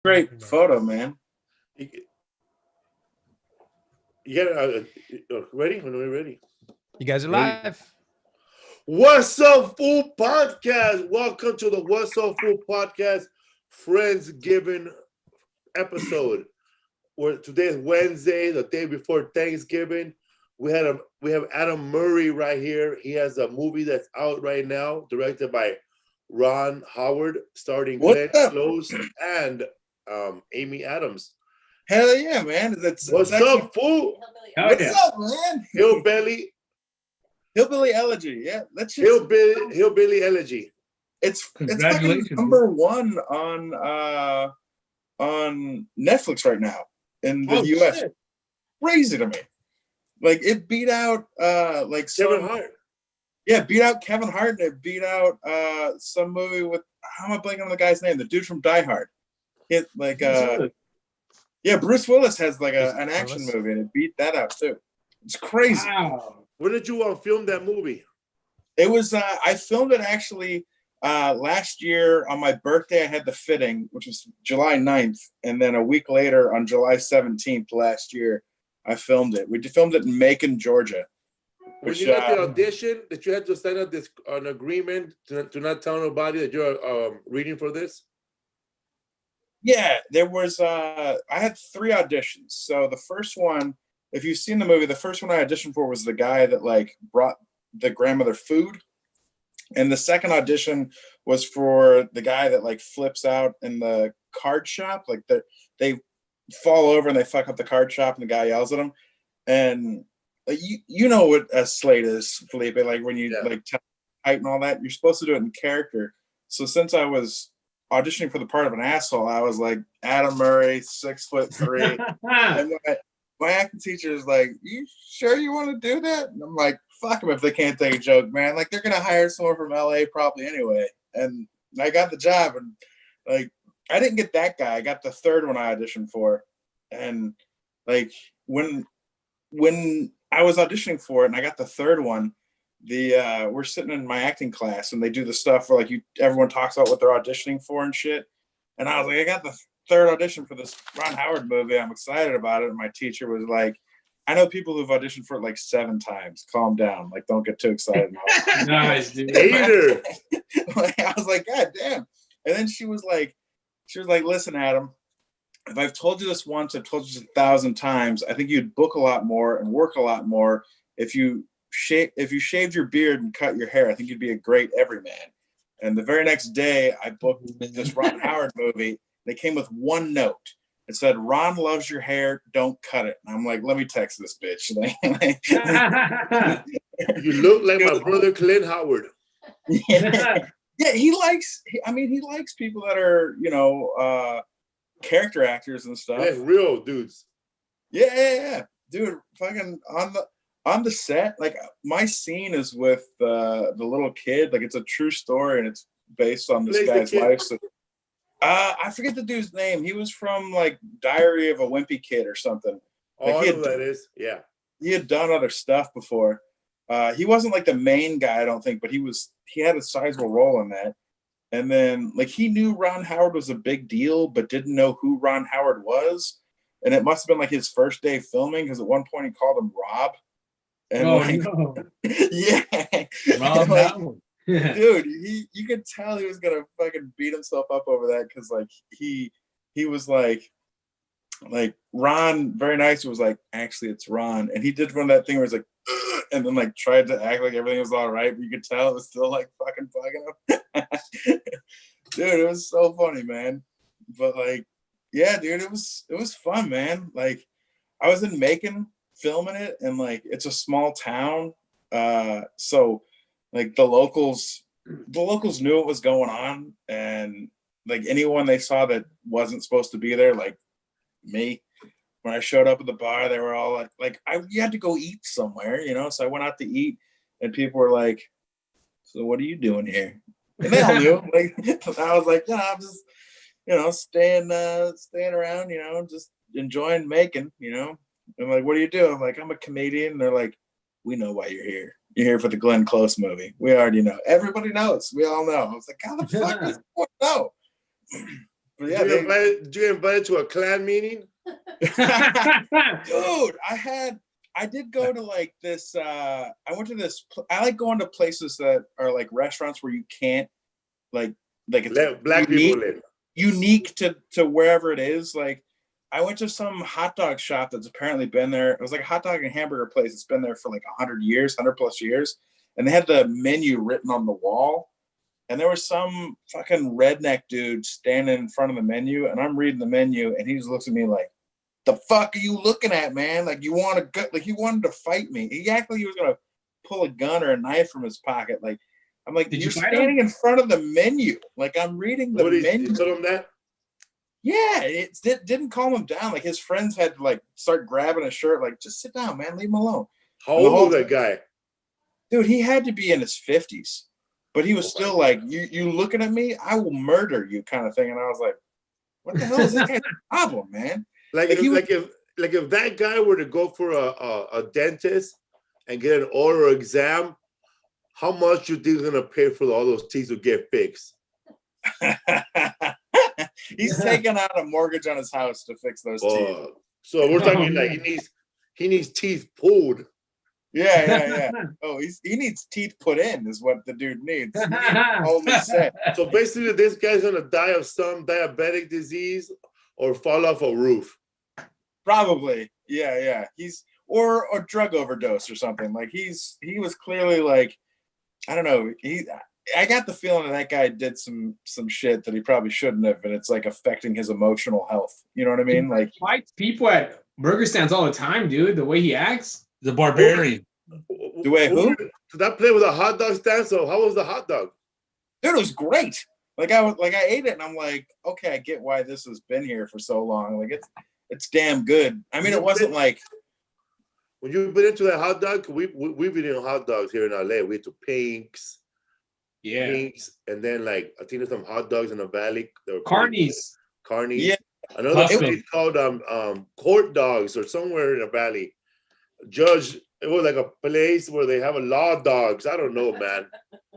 Great photo, man. You, you got ready? When we're ready. You guys are live. What's Up Food Podcast? Welcome to the What's Up Food Podcast Friendsgiving episode. Today is Wednesday, the day before Thanksgiving. We have Adam Murray right here. He has a movie that's out right now, directed by Ron Howard, starring Glenn Close and Amy Adams. Hell yeah, man! What's up, fool? What's up, man? Hillbilly Elegy. Yeah, that's just Hillbilly Elegy. It's fucking number one on Netflix right now in the US. Shit. Crazy to me. Like it beat out Kevin Hart. Yeah, beat out Kevin Hart, and it beat out some movie with, how am I blanking on the guy's name? The dude from Die Hard. Bruce Willis has like an action movie, and it beat that out too. It's crazy. Wow. When did you film that movie? It was I filmed it actually last year on my birthday. I had the fitting, which was July 9th, and then a week later on July 17th last year, I filmed it. We filmed it in Macon, Georgia. When you got the audition, that you had to sign up an agreement to not tell nobody that you're reading for this? Yeah, there was I had 3 auditions. So the first one, if you've seen the movie, the first one I auditioned for was the guy that like brought the grandmother food. And the second audition was for the guy that like flips out in the card shop. Like they fall over and they fuck up the card shop, and the guy yells at them. And you know what a slate is, Felipe, like when you like height and all that, you're supposed to do it in character. So since I was auditioning for the part of an asshole, I was like Adam Murray, 6'3". And my acting teacher is like, "You sure you want to do that?" And I'm like, "Fuck them if they can't take a joke, man. Like they're gonna hire someone from LA probably anyway." And I got the job, and like I didn't get that guy. I got the third one I auditioned for, and like when I was auditioning for it and I got the third one, we're sitting in my acting class and they do the stuff where like everyone talks about what they're auditioning for and shit. And I was like, I got the third audition for this Ron Howard movie. I'm excited about it. And my teacher was like, I know people who've auditioned for it like 7 times. Calm down. Like, don't get too excited. Nice, dude. Like, I was like, God damn. And then she was like, listen, Adam, if I've told you this once, I've told you 1,000 times. I think you'd book a lot more and work a lot more if you shaved your beard and cut your hair. I think you'd be a great everyman. And the very next day, I booked this Ron Howard movie. They came with one note. It said, "Ron loves your hair. Don't cut it." And I'm like, let me text this bitch. You look like my brother Clint Howard. Yeah, he likes people that are, character actors and stuff. Yeah, real dudes. Yeah. Dude, fucking on the set, like my scene is with the little kid. Like it's a true story and it's based on this guy's life. So, I forget the dude's name. He was from like Diary of a Wimpy Kid or something. Like, I know who that is. Yeah. He had done other stuff before. He wasn't like the main guy, I don't think, but he had a sizable role in that. And then, like, he knew Ron Howard was a big deal, but didn't know who Ron Howard was. And it must have been, like, his first day filming, because at one point he called him Rob. And, no. Yeah. Rob Howard. Dude, you could tell he was going to fucking beat himself up over that, because, like, he was, like, Ron, very nice, was like, actually, it's Ron. And he did one of that thing where he's like, ugh, and then, like, tried to act like everything was all right, but you could tell it was still, like, fucking bugging him. Dude, it was so funny, man. But like, yeah, dude, it was fun, man. Like, I was in Macon filming it, and like it's a small town, so like the locals knew what was going on, and like anyone they saw that wasn't supposed to be there, like me, when I showed up at the bar, they were all like you had to go eat somewhere, so I went out to eat, and people were like, "So what are you doing here?" And they all knew. Like, I was like, "Yeah, I'm just, staying around, just enjoying Macon, I'm like, "What do you do?" I'm like, "I'm a comedian." And they're like, "We know why you're here. You're here for the Glenn Close movie. We already know. Everybody knows. We all know." I was like, "How the fuck does anyone know?" But yeah, did you get invited to a clan meeting? dude, I did go to like this. I went to this. I like going to places that are like restaurants where you can't like it's Let black people in. unique to wherever it is. Like I went to some hot dog shop that's apparently been there. It was like a hot dog and hamburger place. It's been there for like 100 years, 100 plus years, and they had the menu written on the wall. And there was some fucking redneck dude standing in front of the menu, and I'm reading the menu, and he just looks at me like, "The fuck are you looking at, man? Like you want to go? Like he wanted to fight me. He acted like he was gonna pull a gun or a knife from his pocket. Like I'm like, you're standing in front of the menu. Like I'm reading the menu. You told him that? Yeah, it didn't calm him down. Like his friends had to like start grabbing his shirt. Like just sit down, man. Leave him alone. How old was that guy? Dude, he had to be in his 50s. But he was still like, you looking at me, I will murder you kind of thing. And I was like, what the hell is this guy's problem, man? Like if that guy were to go for a dentist and get an oral exam, how much you think he's gonna pay for all those teeth to get fixed? He's taking out a mortgage on his house to fix those teeth. So we're talking like he needs teeth pulled. Yeah. Oh, he needs teeth put in, is what the dude needs. So basically, this guy's gonna die of some diabetic disease or fall off a roof. Probably, yeah. He's or drug overdose or something. Like he was clearly like, I don't know. I got the feeling that guy did some shit that he probably shouldn't have, and it's like affecting his emotional health. You know what I mean? Like fights people at burger stands all the time, dude. The way he acts. The barbarian. The way who? Did I play with a hot dog stand? So how was the hot dog? Dude, it was great. I ate it and I'm like, okay, I get why this has been here for so long. Like it's damn good. I mean, it wasn't like when you've been into that hot dog. We've been eating hot dogs here in LA. We went to Pink's. Yeah. Pink's, and then like I think there's some hot dogs in the valley. Carney's. Yeah. Another place called Court Dogs or somewhere in the valley. Judge, it was like a place where they have a law dogs. I don't know, man.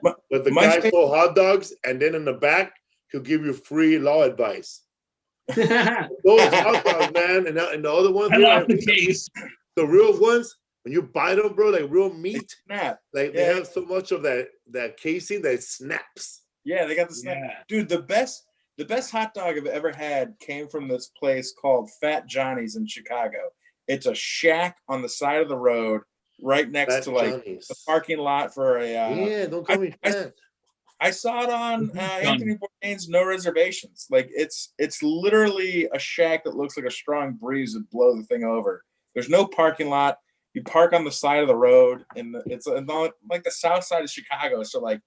But the guy sold hot dogs, and then in the back, he'll give you free law advice. Those hot dogs, man, and the other ones, the real ones, when you bite them, bro, like real meat, snap. Like they have so much of that casing that it snaps. Yeah, they got the snap. Yeah. Dude, the best hot dog I've ever had came from this place called Fat Johnny's in Chicago. It's a shack on the side of the road, right next to like the parking lot for a. Don't call me fat. I saw it on Anthony Bourdain's No Reservations. Like it's literally a shack that looks like a strong breeze would blow the thing over. There's no parking lot. You park on the side of the road, and it's like the south side of Chicago. So like,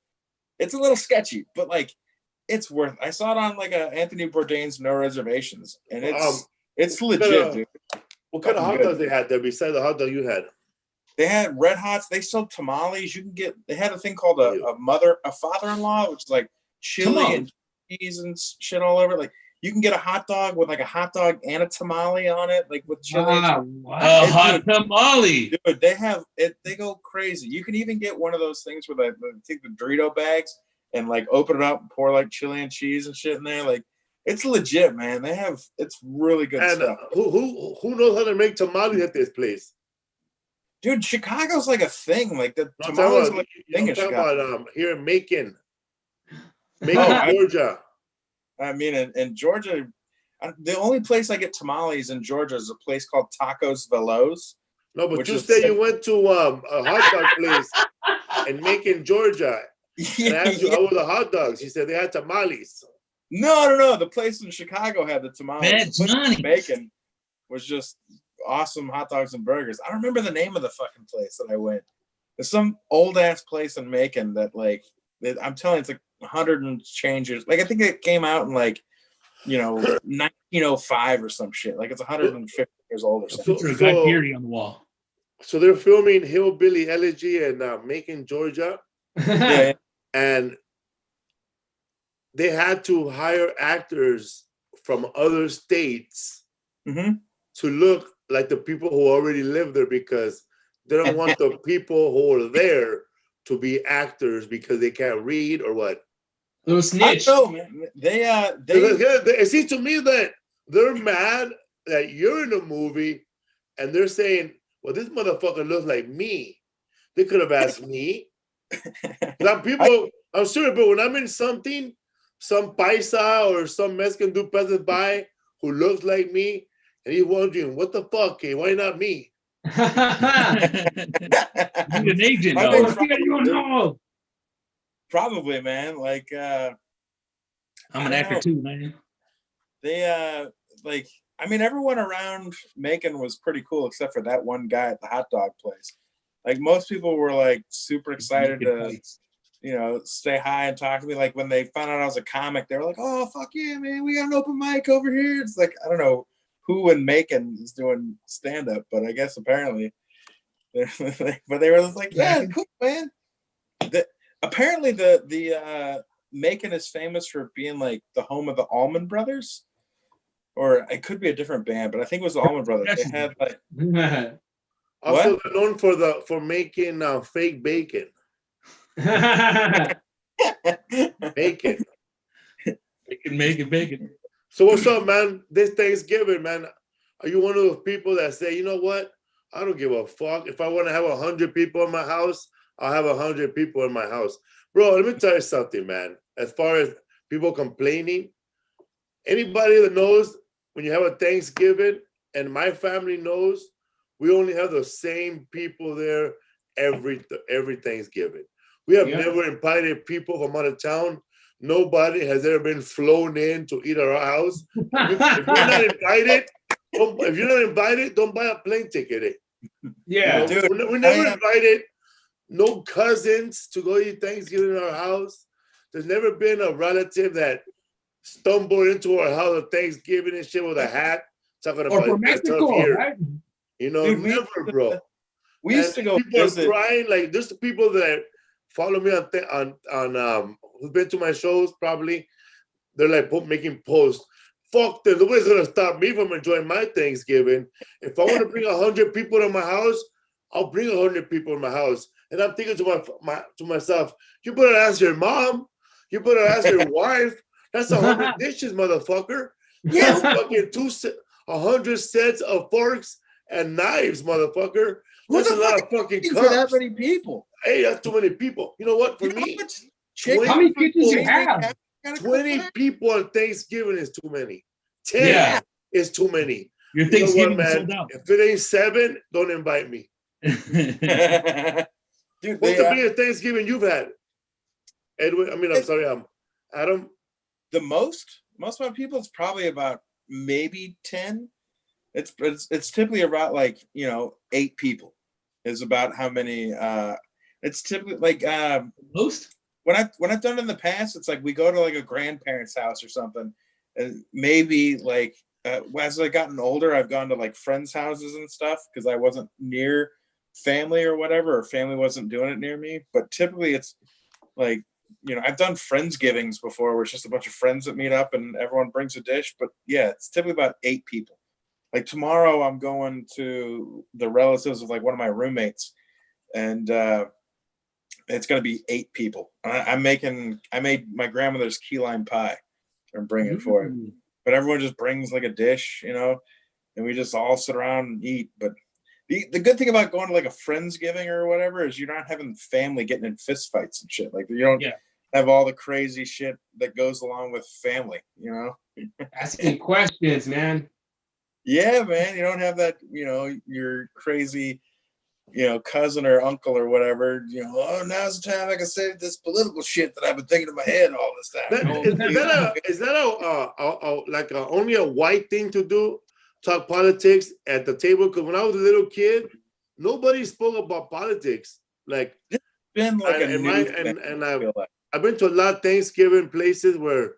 it's a little sketchy, but like, it's worth. I saw it on like Anthony Bourdain's No Reservations, and it's legit, dude. What kind of hot dogs they had there besides the hot dog you had? They had red hots. They sold tamales. You can get. They had a thing called a father-in-law, which is like chili and cheese and shit all over. Like you can get a hot dog with like a hot dog and a tamale on it, like with chili. A hot tamale. Dude, they have it. They go crazy. You can even get one of those things where they take the Dorito bags and like open it up and pour like chili and cheese and shit in there. Like it's legit, man. It's really good stuff. Who knows how to make tamales at this place? Dude, Chicago's like a thing. Like the tamales are like a thing in Chicago. About here in Macon, Georgia. I mean, in Georgia, the only place I get tamales in Georgia is a place called Tacos Veloz. No, but you said you went to a hot dog place in Macon, Georgia. And I asked you, how were the hot dogs? You said they had tamales. No. The place in Chicago had the tamales. Macon was just awesome hot dogs and burgers. I don't remember the name of the fucking place that I went. There's some old ass place in Macon that like I'm telling you, it's like 100 and changes. Like I think it came out in like 1905 or some shit. Like it's 150 years old or something. Picture of Guy Fieri on the wall. So they're filming Hillbilly Elegy in Macon, Georgia. Yeah. And they had to hire actors from other states to look like the people who already live there because they don't want the people who are there to be actors because they can't read or what? Little I snitch. don't know, man. They It seems to me that they're mad that you're in the movie and they're saying, well, this motherfucker looks like me. They could have asked me. I'm sure, but when I'm in something, some paisa or some Mexican dude passes by who looks like me, and he's wondering, what the fuck, why not me? You need an agent, I though. think You know. probably, man. Like I'm an I don't actor know. too, man. They like I mean everyone around Macon was pretty cool except for that one guy at the hot dog place. Like most people were like super excited to say hi and talk to me. Like when they found out I was a comic, they were like, "Oh fuck yeah, man, we got an open mic over here." It's like I don't know who in Macon is doing stand up, but I guess apparently, but they were just like, "Yeah, cool, man." Apparently the Macon is famous for being like the home of the Allman Brothers, or it could be a different band, but I think it was the Allman Brothers. They had like Also, they're known for making fake bacon. Bacon. Bacon. So what's up, man? This Thanksgiving, man. Are you one of those people that say, you know what? I don't give a fuck. If I want to have 100 people in my house, I'll have 100 people in my house. Bro, let me tell you something, man. As far as people complaining, anybody that knows when you have a Thanksgiving, and my family knows, we only have the same people there every Thanksgiving. We have never invited people from out of town. Nobody has ever been flown in to eat at our house. If you're not invited, don't buy a plane ticket. Yeah. Dude, we never invited no cousins to go eat Thanksgiving in our house. There's never been a relative that stumbled into our house on Thanksgiving and shit with a hat talking Or about from a tough Mexico, year. right? Dude, Never, bro. We used to go people visit. are crying. Like there's the people that follow me on who've been to my shows probably. They're like making posts. Fuck them. Nobody's gonna stop me from enjoying my Thanksgiving. If I want to bring 100 people to my house, I'll bring 100 people in my house. And I'm thinking to myself, you better ask your mom. You better ask your wife. That's 100 dishes, motherfucker. Yeah, That's fucking 100 sets of forks and knives, motherfucker. That's a lot of fucking for that cups. many people. Hey, that's too many people. You know what? For You know me, how much chicken How many kitchens you people- have? 20 people on Thanksgiving is too many. 10 Yeah. is too many. Your You know Thanksgiving what, is man? sold out. If it ain't 7, don't invite me. Dude, What's the biggest Thanksgiving you've had? Edwin, I'm sorry, Adam. the most of my people, it's probably about maybe 10. It's typically about like 8 people is about how many. It's typically like Most? when I've done it in the past, it's like we go to like a grandparent's house or something, and maybe like as I've gotten older, I've gone to like friends' houses and stuff because I wasn't near family or whatever, or family wasn't doing it near me. But typically, it's like I've done Friendsgivings before, where it's just a bunch of friends that meet up and everyone brings a dish. But yeah, it's typically about 8 people. Like tomorrow, I'm going to the relatives of like one of my roommates, and it's going to be 8 people. I made my grandmother's key lime pie. I'm bringing for it, but everyone just brings like a dish, and we just all sit around and eat. But the good thing about going to like a Friendsgiving or whatever is you're not having family getting in fist fights and shit. Like you don't have all the crazy shit that goes along with family, Asking questions, man. Yeah, man. You don't have that, your crazy, cousin or uncle or whatever, oh, now's the time I can say this political shit that I've been thinking in my head all this time. Is that like only a white thing to do? Talk politics at the table? Because when I was a little kid, nobody spoke about politics. Like, It's been like I've been to a lot of Thanksgiving places where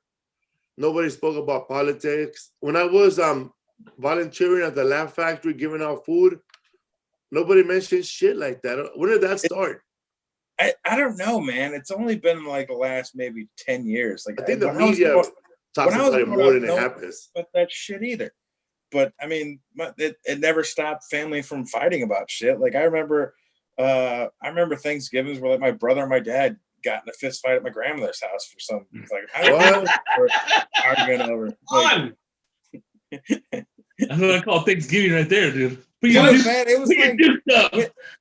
nobody spoke about politics. When I was volunteering at the Laugh Factory, giving out food, nobody mentioned shit like that. When did that start? I don't know, man. It's only been like the last maybe 10 years. Like I think the media talks about it more than it happens. But that shit either. But I mean, it never stopped family from fighting about shit. Like I remember Thanksgivings where like my brother and my dad got in a fist fight at my grandmother's house for some. Like, I don't know what we're arguing over. On. That's what I call Thanksgiving right there, dude. But Dude, man, it was we like do stuff.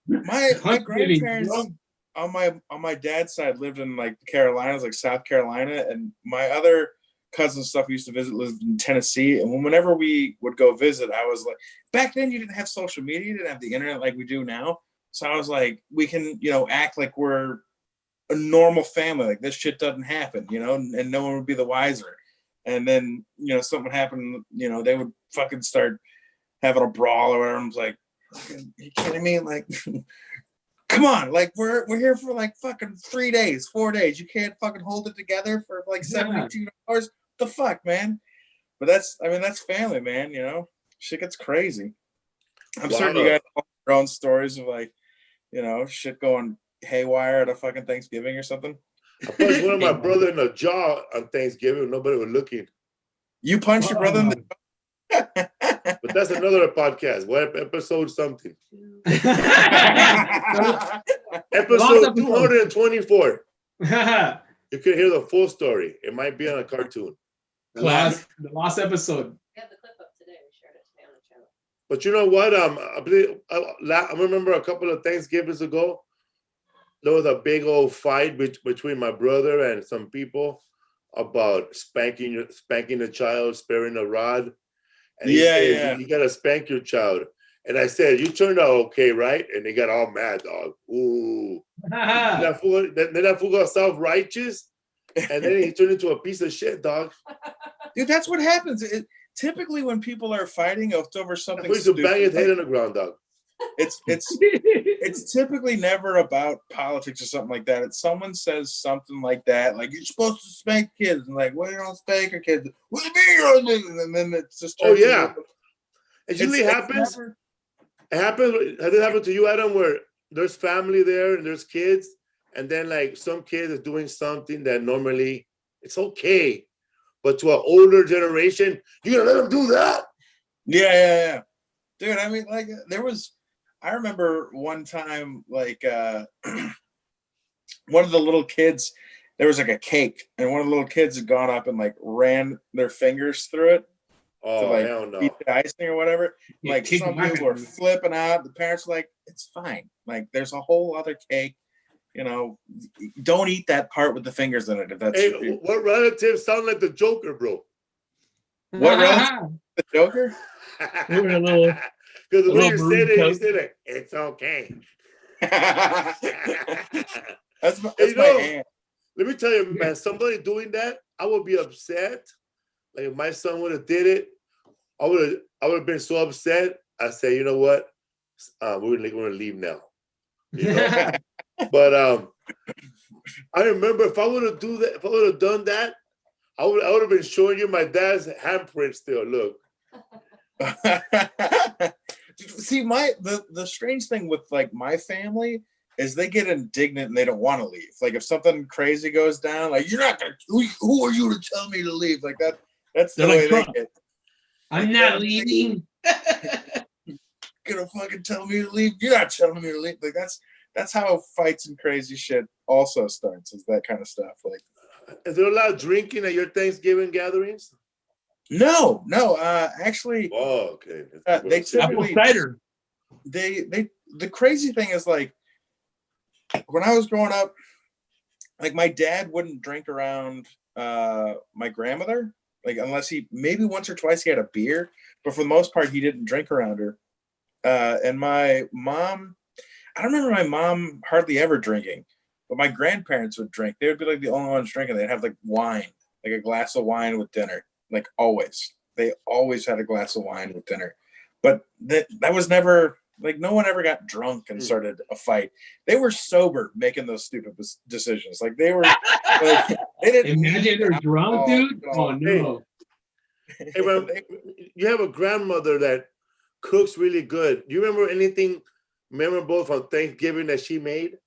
my Thanksgiving, grandparents bro. on my dad's side lived in like the Carolinas, like South Carolina, and my other cousin stuff we used to visit lived in Tennessee. And whenever we would go visit, I was like, back then you didn't have social media, you didn't have the internet like we do now. So I was like, we can, act like we're a normal family, like this shit doesn't happen, and no one would be the wiser. And then, something would happen, they would fucking start having a brawl or whatever. I was like, are you kidding me? Like, come on, like we're here for like fucking 3 days, 4 days. You can't fucking hold it together for like 72 hours. The fuck, man. But that's family, man. Shit gets crazy. I'm certain you guys have your own stories of like, shit going haywire at a fucking Thanksgiving or something. I punched one of my brother in the jaw on Thanksgiving. Nobody was looking. You punched your brother in the But that's another podcast. What episode something? Episode 224. You can hear the full story. It might be on a cartoon. The last episode. We have the clip up today. We shared it today on the channel. But you know what? I remember a couple of Thanksgivings ago, there was a big old fight between my brother and some people about spanking the child, sparing a rod. And he said, you gotta spank your child. And I said, you turned out okay, right? And they got all mad, dog. Ooh. Then that fool got self-righteous, and then he turned into a piece of shit, dog. Dude, that's what happens. Typically when people are fighting over something stupid, bang his head on the ground, dog. It's typically never about politics or something like that. It's someone says something like that, like you're supposed to spank kids, and like, well, you don't spank your kids. What do you mean? And then it's just it usually happens. It happens. Has it happened to you, Adam, where there's family there and there's kids, and then like some kid is doing something that normally it's okay, but to an older generation, you're gonna let them do that? Yeah. Dude, I mean, like I remember one time, like one of the little kids, there was like a cake, and one of the little kids had gone up and like ran their fingers through it to like hell no. eat the icing or whatever. Yeah, like some people were flipping out. The parents were like, it's fine. Like there's a whole other cake. Don't eat that part with the fingers in it. If that's what relatives sound like the Joker, bro? What relative? The Joker? We're a little. Because the way you said it, coat. you said it. It's okay. That's my aunt. Let me tell you, man, somebody doing that, I would be upset. Like if my son would have did it, I would have been so upset. I say, you know what? We're gonna leave now. But I remember if I would have done that, I would have been showing you my dad's handprint still. Look. See, the strange thing with like my family is they get indignant and they don't want to leave. Like if something crazy goes down, like you're not gonna. Who are you to tell me to leave? Like that. That's the way they get. I'm not leaving. Gonna fucking tell me to leave? You're not telling me to leave. Like that's how fights and crazy shit also starts. Is that kind of stuff. Like, is there a lot of drinking at your Thanksgiving gatherings? No. Actually, okay. They typically Apple cider. The crazy thing is like when I was growing up, like my dad wouldn't drink around my grandmother, like unless he maybe once or twice he had a beer, but for the most part he didn't drink around her. And my mom, I don't remember my mom hardly ever drinking, but my grandparents would drink. They would be like the only ones drinking. They'd have like wine, like a glass of wine with dinner. Like always, they always had a glass of wine with dinner, but that was never like no one ever got drunk and started a fight. They were sober making those stupid decisions. Like they were, like, they didn't imagine they're drunk, dude. Oh no! Hey, man, you have a grandmother that cooks really good. Do you remember anything memorable from Thanksgiving that she made?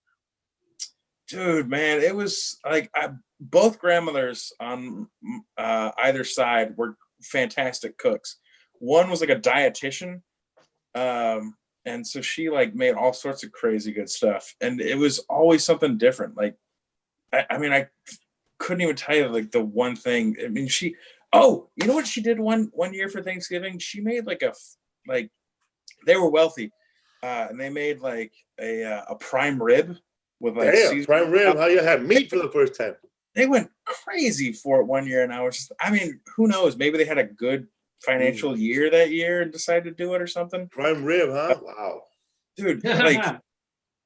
Dude, man, it was like both grandmothers on either side were fantastic cooks. One was like a dietitian, and so she like made all sorts of crazy good stuff, and it was always something different. Like I mean, I couldn't even tell you like the one thing. I mean, you know what she did one year for Thanksgiving? She made like they were wealthy, and they made like a prime rib with like Damn, prime rib. How you had meat for the first time? They went crazy for it one year, and I was just, I mean, who knows? Maybe they had a good financial year that year and decided to do it or something. Prime rib, huh? Wow. Dude, like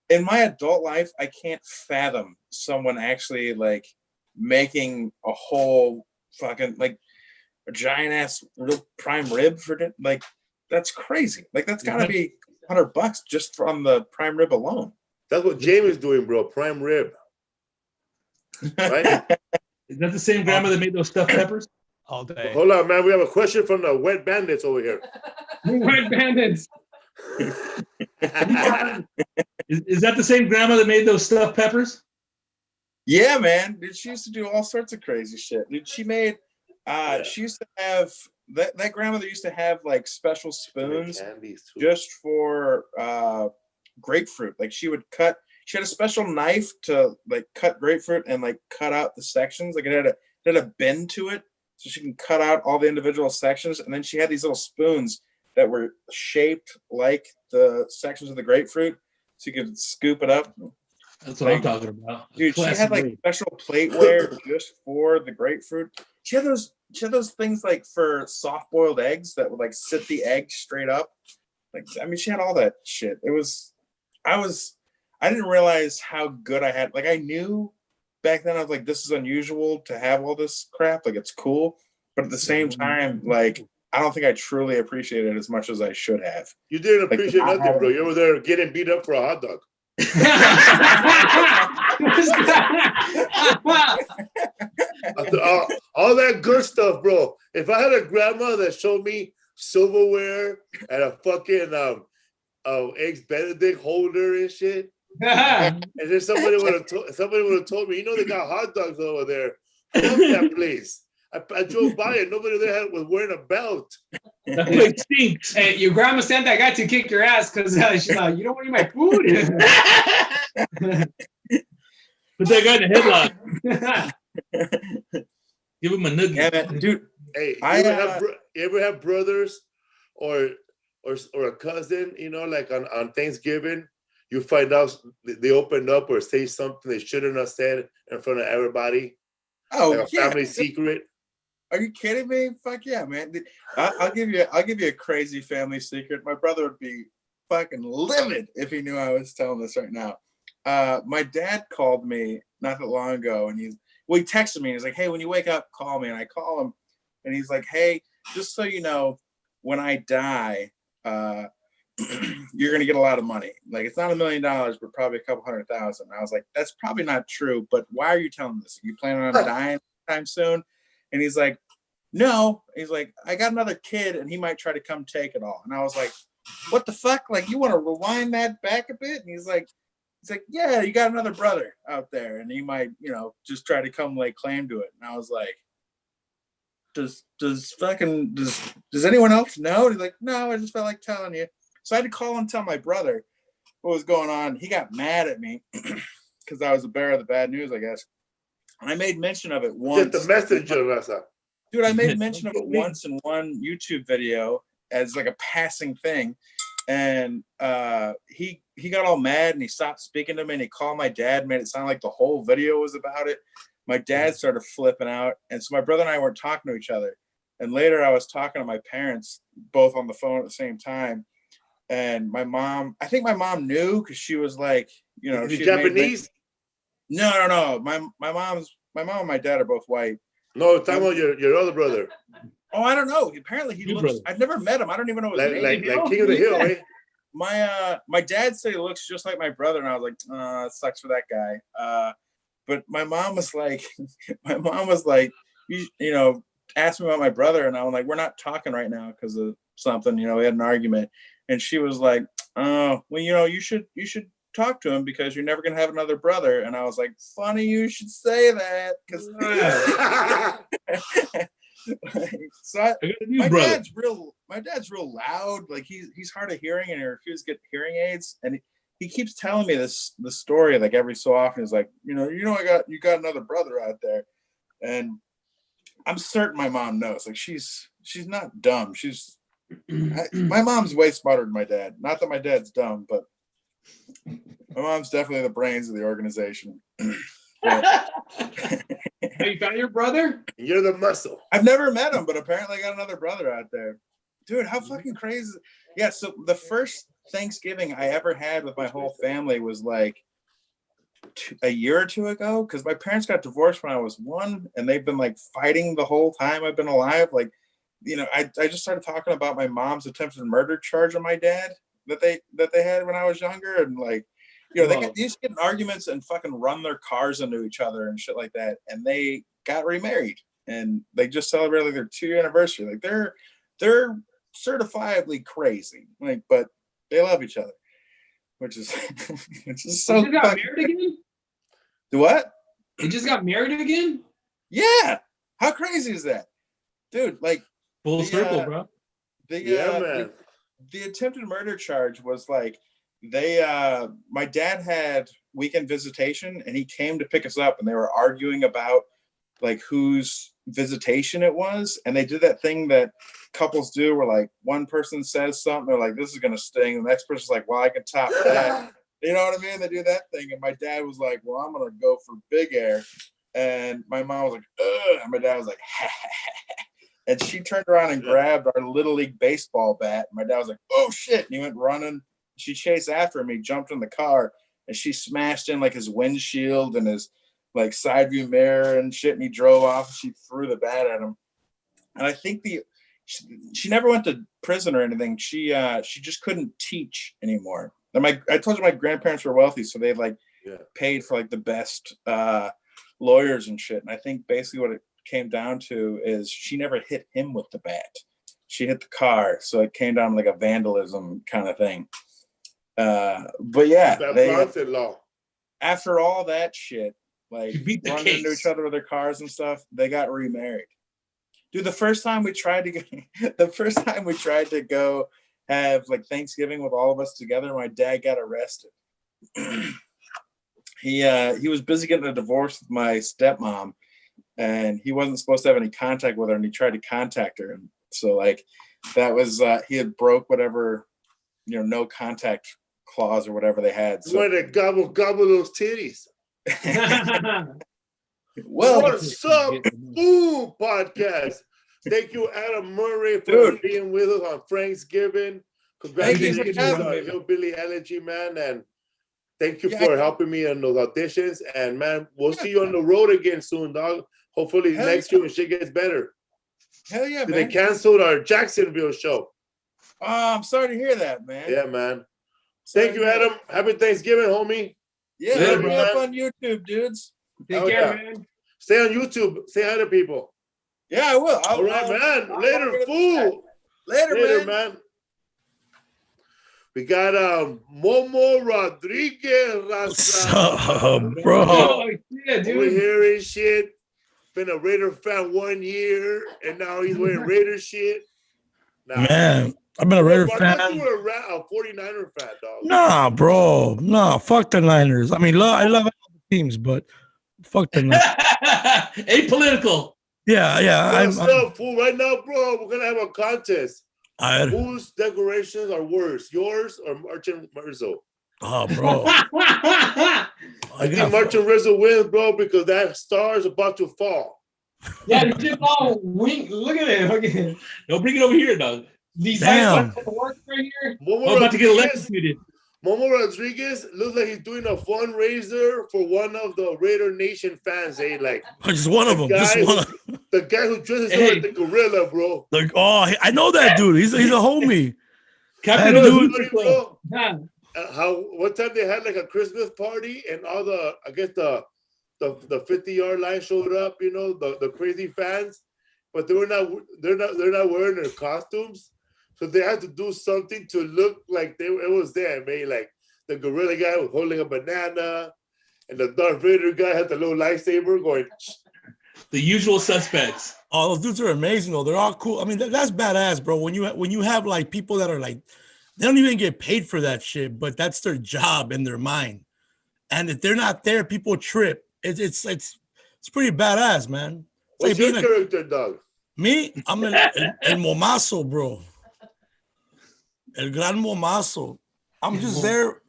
in my adult life, I can't fathom someone actually like making a whole fucking like a giant ass real prime rib for like that's crazy. Like that's gotta be $100 just from the prime rib alone. That's what Jamie's doing, bro. Prime rib. Right? Is that the same grandma that made those stuffed peppers? All day. Hold on, man. We have a question from the wet bandits over here. White bandits. Is that the same grandma that made those stuffed peppers? Yeah, man. Dude, she used to do all sorts of crazy shit. Dude, she made she used to have that grandmother used to have like special spoons just for grapefruit. Like she had a special knife to like cut grapefruit and like cut out the sections. Like it had a bend to it, so she can cut out all the individual sections. And then she had these little spoons that were shaped like the sections of the grapefruit, so you could scoop it up. That's what I'm talking about. Dude, she had like special plateware just for the grapefruit. She had those things like for soft boiled eggs that would like sit the egg straight up. Like, I mean, she had all that shit. I didn't realize how good I had. Like, I knew back then I was like, this is unusual to have all this crap. Like, it's cool. But at the same time, like, I don't think I truly appreciate it as much as I should have. You didn't appreciate nothing, bro. You were there getting beat up for a hot dog. All that good stuff, bro. If I had a grandma that showed me silverware and a fucking eggs Benedict holder and shit, and then somebody would have told me, you know, they got hot dogs over there. Fuck that place. I drove by it. Nobody there was wearing a belt. That place stinks. Hey, your grandma sent that guy to kick your ass because she's like, you don't want to eat my food. Put that guy in the headlock. Give him a nugget. Yeah, man, dude. Hey, you ever have brothers or a cousin, you know, like on Thanksgiving, you find out they opened up or say something they shouldn't have said in front of everybody? Oh, like a family secret. Are you kidding me? Fuck yeah, man. I'll give you a crazy family secret. My brother would be fucking livid if he knew I was telling this right now. My dad called me not that long ago, and he texted me. And he's like, "Hey, when you wake up, call me." And I call him, and he's like, "Hey, just so you know, when I die, you're gonna get a lot of money. Like it's not $1 million, but probably a couple $100,000." I was like, "That's probably not true, but why are you telling this? Are you planning on dying anytime soon?" And he's like, "No." He's like, "I got another kid, and he might try to come take it all." And I was like, "What the fuck? Like, you want to rewind that back a bit?" And he's like, "Yeah, you got another brother out there, and he might, you know, just try to come lay claim to it." And I was like, does anyone else know? And he's like, "No, I just felt like telling you." So I had to call and tell my brother what was going on. He got mad at me because I was the bearer of the bad news, I guess. And I made mention of it once. Get the messenger, Rasa. Dude, I made mention of it once in one YouTube video as like a passing thing. And he got all mad and he stopped speaking to me and he called my dad, made it sound like the whole video was about it. My dad started flipping out. And so my brother and I weren't talking to each other. And later I was talking to my parents both on the phone at the same time. And my mom, I think my mom knew because she was like, you know, she's Japanese? No. My mom and my dad are both white. No, talking about your other brother. Oh, I don't know. Apparently he looks. Brother. I've never met him. I don't even know his name. Like King of the Hill, right? My dad said he looks just like my brother, and I was like, it sucks for that guy. But my mom was like, you know, asked me about my brother, and I was like, we're not talking right now because of something. You know, we had an argument, and she was like, well, you know, you should talk to him because you're never gonna have another brother. And I was like, funny you should say that because. So my dad's real loud. Like he's hard of hearing and he refuses to get hearing aids. And he keeps telling me the story like every so often. He's like, you know, you got another brother out there, and I'm certain my mom knows. Like she's not dumb. My mom's way smarter than my dad. Not that my dad's dumb, but my mom's definitely the brains of the organization. Have you found your brother? You're the muscle. I've never met him, but apparently I got another brother out there. Dude, how fucking crazy. Yeah, so the first Thanksgiving I ever had with my whole family was like a year or two ago, because my parents got divorced when I was 1, and they've been like fighting the whole time I've been alive. Like, you know, I just started talking about my mom's attempted murder charge on my dad that they had when I was younger, and like, you know, they used to get in arguments and fucking run their cars into each other and shit like that, and they got remarried, and they just celebrated their 2-year anniversary. Like they're certifiably crazy, like, but they love each other, which is so. You just got married again? What? You just got married again? Yeah. How crazy is that, dude? Like Full circle, bro. The attempted murder charge was like my dad had weekend visitation, and he came to pick us up, and they were arguing about like whose visitation it was, and they did that thing that couples do where like one person says something, they're like, this is gonna sting, the next person's like, well, I can top that. You know what I mean? They do that thing, and my dad was like, well, I'm gonna go for big air, and my mom was like, ugh, and my dad was like, ha, ha, ha. And she turned around and grabbed our little league baseball bat, and my dad was like, oh shit, and he went running. She chased after him, he jumped in the car, and she smashed in like his windshield and his like side view mirror and shit, and he drove off, and she threw the bat at him. And I think she never went to prison or anything. She just couldn't teach anymore. And I told you my grandparents were wealthy, so they like paid for like the best lawyers and shit. And I think basically what it came down to is she never hit him with the bat. She hit the car, so it came down like a vandalism kind of thing. But yeah, after all that shit, like running into each other with their cars and stuff, they got remarried. Dude, the first time we tried to go have like Thanksgiving with all of us together, my dad got arrested. He was busy getting a divorce with my stepmom, and he wasn't supposed to have any contact with her, and he tried to contact her, and so like that was he had broke whatever, you know, no contact clause or whatever they had. So to gobble those titties. Well, what's up, Food Podcast? Thank you, Adam Murray, for being with us on Friendsgiving. Congratulations on Hillbilly Elegy, man, and thank you for helping me on those auditions. And man, we'll see you on the road again soon, dog. Hopefully next year when shit gets better. Hell yeah, man. They canceled our Jacksonville show. Oh, I'm sorry to hear that, man. Yeah, man. Thank you, Adam. Happy Thanksgiving, homie. Yeah, hit me up on YouTube, dudes. Take care, man. Stay on YouTube. Say hi to people. Yeah, I will. All right, man. Later, fool. Later, man. We got Momo Rodriguez. What's up, bro? Oh, yeah, dude. Over here and shit. Been a Raider fan 1 year, and now he's wearing Raider shit. Nah. Man, I've been a Raider fan. I thought you were a 49er fan, dog. Nah, bro. Nah, fuck the Niners. I mean, I love all the teams, but fuck the Niners. Apolitical. Yeah. What's up, fool? Right now, bro, we're going to have a contest. Whose decorations are worse, yours or Martin Rizzo? Oh, bro. I think Martin Rizzo wins, bro, because that star is about to fall. Yeah, you just all wink. Look at it. Okay. Don't bring it over here, dog. These Damn. guys work right here. Momo I'm about to get electrocuted. Momo Rodriguez looks like he's doing a fundraiser for one of the Raider Nation fans. Eh? Like just one of them. The guy who dresses like the gorilla, bro. Like, oh, I know that dude. He's a homie. Captain dude, bro. What time they had like a Christmas party and all the 50-yard line showed up, you know, the crazy fans, but they're not wearing their costumes. So they had to do something to look like it was them, man. Like the gorilla guy was holding a banana, and the Darth Vader guy had the little lightsaber going. The usual suspects. Oh, those dudes are amazing though. They're all cool. I mean, that's badass, bro. When you have like people that are like They don't even get paid for that shit, but that's their job in their mind. And if they're not there, people trip. It's pretty badass, man. It's What's like your character, dog? me, I'm el momazo, bro. El gran momazo. I'm just there.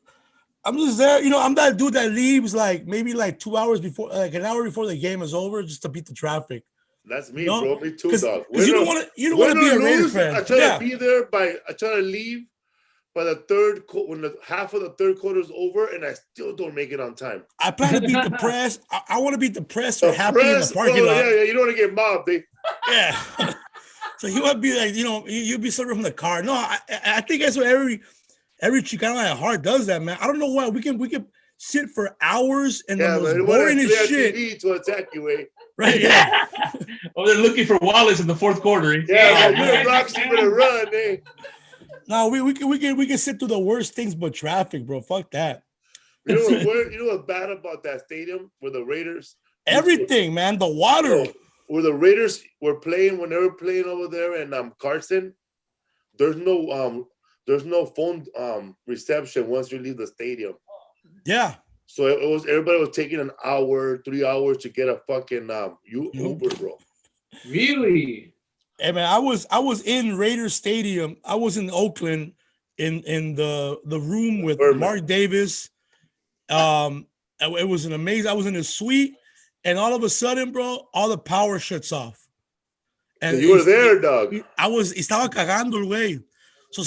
You know, I'm that dude that leaves like maybe like 2 hours before, like an hour before the game is over, just to beat the traffic. That's me, No, bro. Me too, dog. Because you don't want to be a Raider fan. I try to be there I try to leave by the when the half of the third quarter is over, and I still don't make it on time. I plan to beat the press. I want to beat the press or happy in the parking bro, lot. Yeah, you don't want to get mobbed. Yeah. So you want to be like, you know, you'll be serving from the car. No, I think that's what every Chicano at heart does that, man. I don't know why we can sit for hours and the most boring as shit. TV to attack you, eh? Right? Yeah. Oh, they're looking for Wallace in the fourth quarter. Yeah, you're a Roxy for the run, eh? No, we can sit through the worst things but traffic, bro. Fuck that. You know what's bad about that stadium where the Raiders? Everything, man. The water. Where the Raiders were playing when they were playing over there in Carson, there's no phone reception once you leave the stadium. Yeah. So everybody was taking an hour, 3 hours to get a fucking Uber, bro. Really? Hey man, I was in Raiders Stadium. I was in Oakland in the room with Mark Davis. It was an amazing. I was in a suite, and all of a sudden, bro, all the power shuts off. And you were there, dog. Estaba cagando el güey. So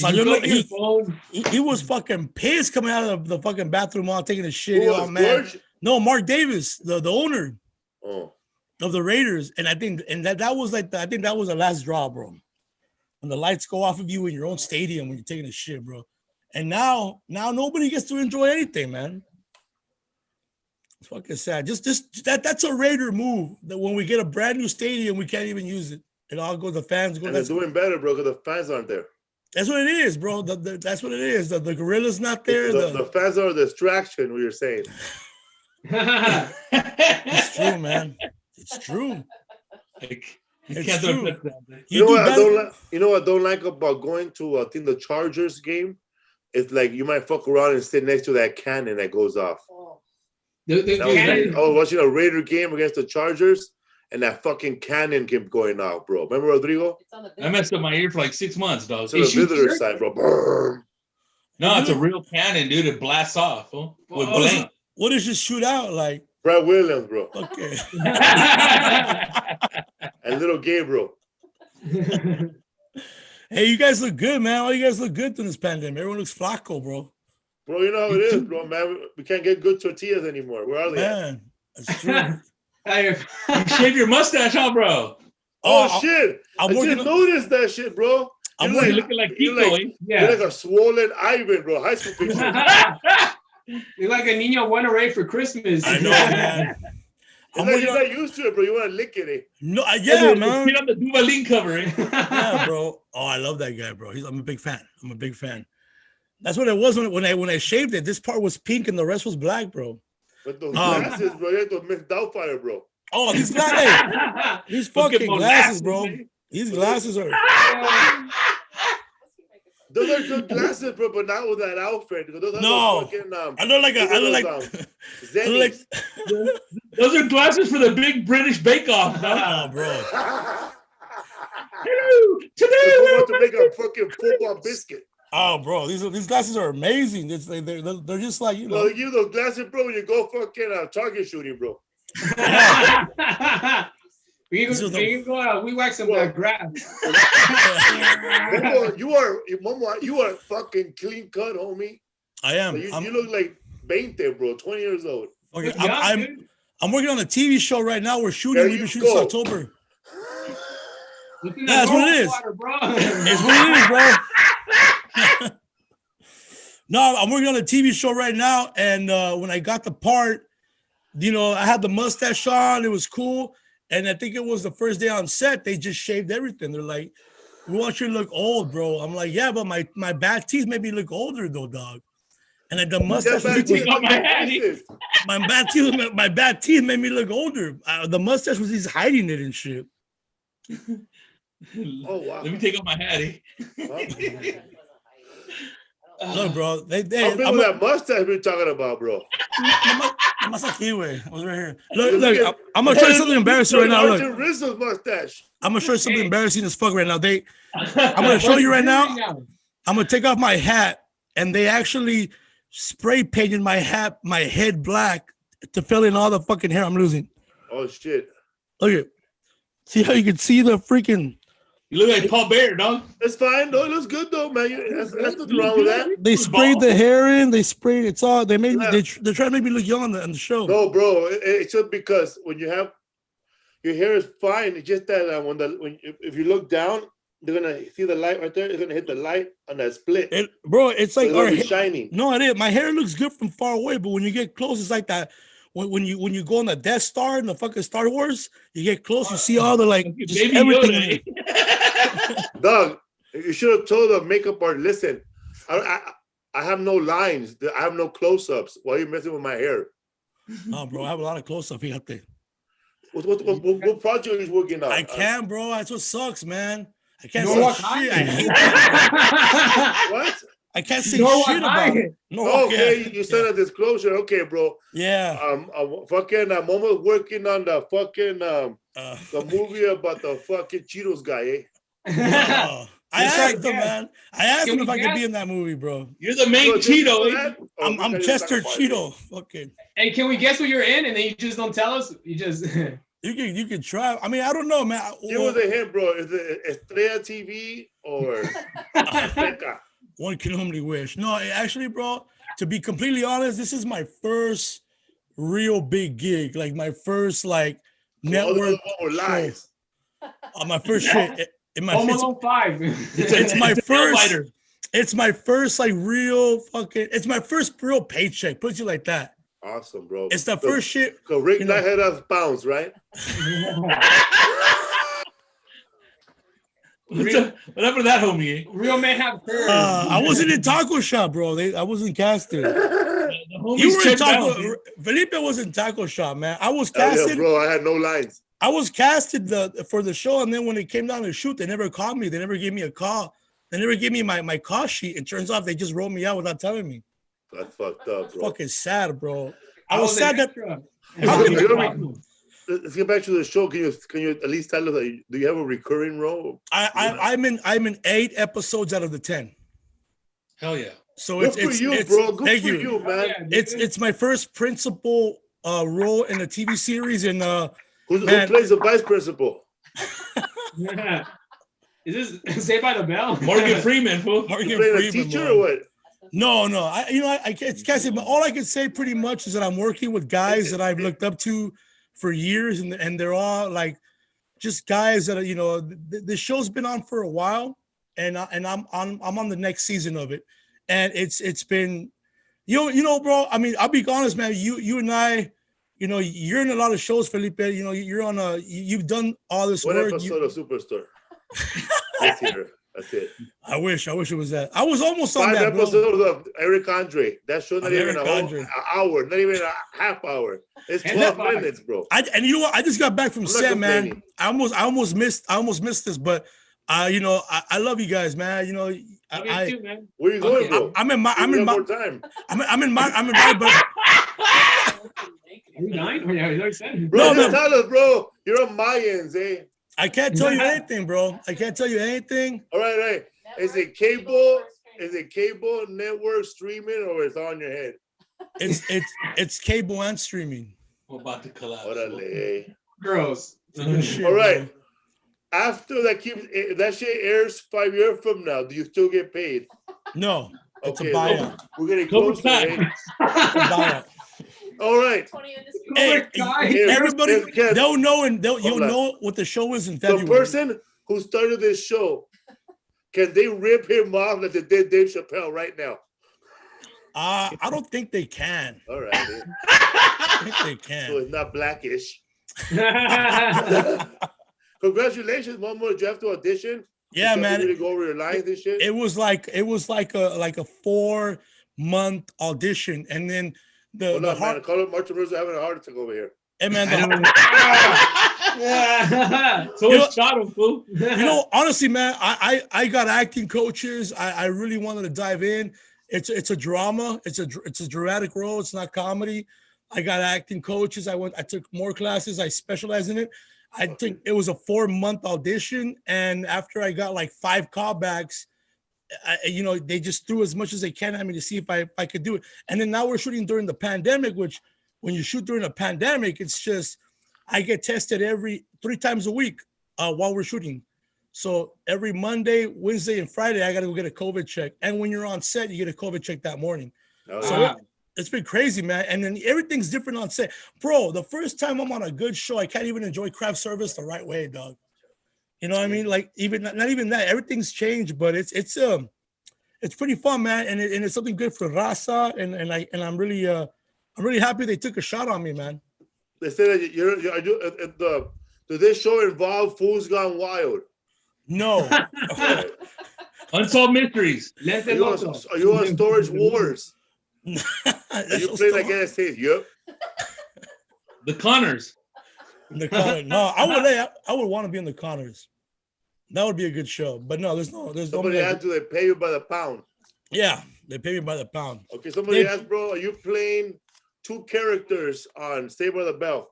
he was fucking pissed coming out of the fucking bathroom while taking a shit. Who was George? No, Mark Davis, the owner. Oh. Of the Raiders, and I think that was like I think that was the last draw, bro. When the lights go off of you in your own stadium when you're taking a shit, bro. And now nobody gets to enjoy anything, man. It's fucking sad. Just that's a Raider move. That when we get a brand new stadium, we can't even use it. It all goes. The fans go. And they're doing better, bro, because the fans aren't there. That's what it is, bro. That's what it is. The gorilla's not there. The fans are a distraction. What you're saying? It's true, man. It's true. It's true. You know what I don't like about going to I think the Chargers game? It's like you might fuck around and sit next to that cannon that goes off. I was watching a Raider game against the Chargers, and that fucking cannon kept going off, bro. Remember Rodrigo? I messed up my ear for like 6 months, dog. To the visitor side, bro. Brrr. No, it's a real cannon, dude. It blasts off. Huh? With blank. What does it shoot out like? Brad Williams, bro. Okay. And little Gabriel. Hey, you guys look good, man. All you guys look good through this pandemic. Everyone looks flaco, bro. Bro, you know how it is, bro, man. We can't get good tortillas anymore. Where are they at? That's true. Hey, you shave your mustache, huh, bro? Oh, shit. I didn't notice that shit, bro. You're looking like Kiko. You're like a swollen Ivan, bro. High school picture. You're like a niño bueno rey for Christmas. I know, man. You're not used to it, bro. You want to lick it, eh? No, yeah, man. Get on the Duvalin cover, eh? Yeah, bro. Oh, I love that guy, bro. I'm a big fan. That's what it was when I shaved it. This part was pink and the rest was black, bro. But those glasses, bro, you have to Miss Doubtfire, bro. Oh, these glasses. These fucking glasses, bro. These glasses are. Those are good glasses, bro, but not with that outfit. Those no, fucking, I look like those are glasses for the big British Bake Off. No, bro. Today we're about to make a fucking football biscuit. Oh, bro, these glasses are amazing. They're just like, you know. Well, you those glasses, bro, when you go fucking target shooting, bro. We wax some grass. You are fucking clean cut, homie. I am. You look like 20, bro. 20 years old. Okay, I'm working on a TV show right now. We've been shooting since October. That's what it is. It's what it is, bro. No, I'm working on a TV show right now, and when I got the part, you know, I had the mustache on. It was cool. And I think it was the first day on set, they just shaved everything. They're like, we want you to look old, bro. I'm like, yeah, but my bad teeth made me look older, though, dog. And like the mustache, my bad teeth made me look older. The mustache was just hiding it and shit. Oh wow! Let me take off my hat. Eh? Look, bro. They How big was that mustache we're talking about, bro? Nomás aquí, güey. I was right here. Look, I'm gonna show you something embarrassing right now. Look, Rizzo's mustache. I'm gonna show you something embarrassing as fuck right now. I'm gonna show you right now. I'm gonna take off my hat, and they actually spray painted my head black to fill in all the fucking hair I'm losing. Oh shit! Look at, see how you can see the freaking. You look like Paul Bear, dog. It's fine, though. It looks good, though, man. That's nothing wrong with that. They sprayed the hair in. They sprayed. It's all. They made. Yeah. They're trying to make me look young on the show. No, bro. It's just because when you have your hair is fine. It's just that if you look down, they're gonna see the light right there. It's gonna hit the light on that split. Bro, it's like shining. No, it is. My hair looks good from far away, but when you get close, it's like that. When you go on the Death Star in the fucking Star Wars, you get close, you see all the like just everything. Doug, you should have told the makeup artist, listen, I have no lines, I have no close-ups. Why are you messing with my hair? No, bro, I have a lot of close-up. What project are you working on? I can't, bro. That's what sucks, man. I can't say shit. I hate that. What? I can't say shit about it. No, okay, you said a disclosure. Okay, bro. Yeah. I'm almost working on the fucking the movie about the fucking Cheetos guy, I asked him, man. I asked him if I could be in that movie, bro. You're the main Cheeto. I'm Chester Cheeto. Okay. Hey, can we guess what you're in, and then you just don't tell us? You just you can try. I mean, I don't know, man. It was a hint, bro. Is it Estrella TV or One can only wish. No, actually, bro, to be completely honest, this is my first real big gig. Like my first network show. My first shit. In my Home Alone 5. It's my first. It's my first real fucking. It's my first real paycheck. Put you like that. Awesome, bro. It's the first shit. So Rick Knight had us bounce, right? What happened to that, homie? Real men have curves. I wasn't in Taco Shop, bro. I wasn't casted. You were in Taco. Felipe was in Taco Shop, man. I was casted, yeah, bro. I had no lines. I was casted for the show, and then when it came down to shoot, they never called me. They never gave me a call. They never gave me my call sheet. It turns out they just wrote me out without telling me. That's fucked up, bro. Fucking sad, bro. I was sad that. Let's get back to the show. Can you at least tell us? Do you have a recurring role? I'm in 8 episodes out of the 10. Hell yeah! So good for you, bro. Good for you, man. It's my first principal role in a TV series, and who plays the vice principal? Yeah. Is this Saved by the Bell? Morgan Freeman, fool. Morgan Freeman, a teacher or what? No. I can't say, but all I can say pretty much is that I'm working with guys that I've looked up to for years, and they're all just guys that are, the show's been on for a while, and I'm on the next season of it, and it's been, bro. I mean, I'll be honest, man. You and I, you're in a lot of shows, Felipe. You're on you've done all this work. One episode of Superstore. This year. That's it. I wish it was that. I was almost on 5 that, episodes of Eric Andre. That show not even an hour, not even a half hour. It's 12 minutes, bro. And you know what? I just got back from set, man. I almost missed this, but I love you guys, man. I too, man. Where you going, bro? I'm in my time. I'm in my but Are you dying? Yeah, said. Bro, just tell us, bro. You're on Mayans, eh? I can't tell you anything, bro. I can't tell you anything. All right. Is it cable? Is it cable network streaming, or it's on your head? It's cable and streaming. We're about to collapse. Orale. Gross. All right. After that shit airs 5 years from now, do you still get paid? No. It's a buyout. We're getting close to it. It's a buyout. All right. Hey, everybody, they'll know, and you'll know what the show is in February. The person who started this show, can they rip him off like they did Dave Chappelle right now? I don't think they can. All right. I think they can. So it's not Blackish. Congratulations, one more. Did you have to audition? Yeah, man. Really go over your lines and shit. It was like a 4-month audition, and then man. Call it Martin Rizzo having a heart attack over here. Hey, man. So it's shot him, fool. Honestly, man, I got acting coaches. I really wanted to dive in, It's a drama. It's a dramatic role. It's not comedy. I got acting coaches. I took more classes. I specialize in it. I think it was a 4-month audition, and after I got like 5 callbacks, they just threw as much as they can at me to see if I could do it. And then now we're shooting during the pandemic, which when you shoot during a pandemic, it's just I get tested 3 times a week while we're shooting. So every Monday, Wednesday, and Friday, I got to go get a COVID check. And when you're on set, you get a COVID check that morning. So it's been crazy, man. And then everything's different on set. Bro, the first time I'm on a good show, I can't even enjoy craft service the right way, dog. You know what I mean? Like even not even that. Everything's changed, but it's pretty fun, man. And it's something good for Raza. And I'm really happy they took a shot on me, man. They say that does this show involve Fools Gone Wild? No. Unsolved mysteries. Are you on Storage Wars? Are you playing against his? Yep. The Connors. No, I would want to be in the Connors. That would be a good show. But no, there's somebody asked, do they pay you by the pound? Yeah, they pay me by the pound. Okay, somebody asked, bro, are you playing 2 characters on Saved by the Bell?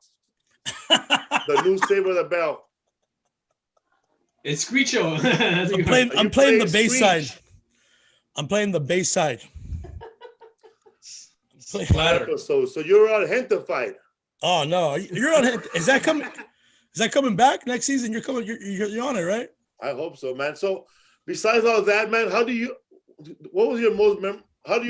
The new Saved by the Bell. It's Screecho. I'm playing the bass side. I'm playing the bass side. So you're on Gentefied. Oh no, you're on. Is that coming back next season? You're on it, right? I hope so, man. So besides all that, man, how do you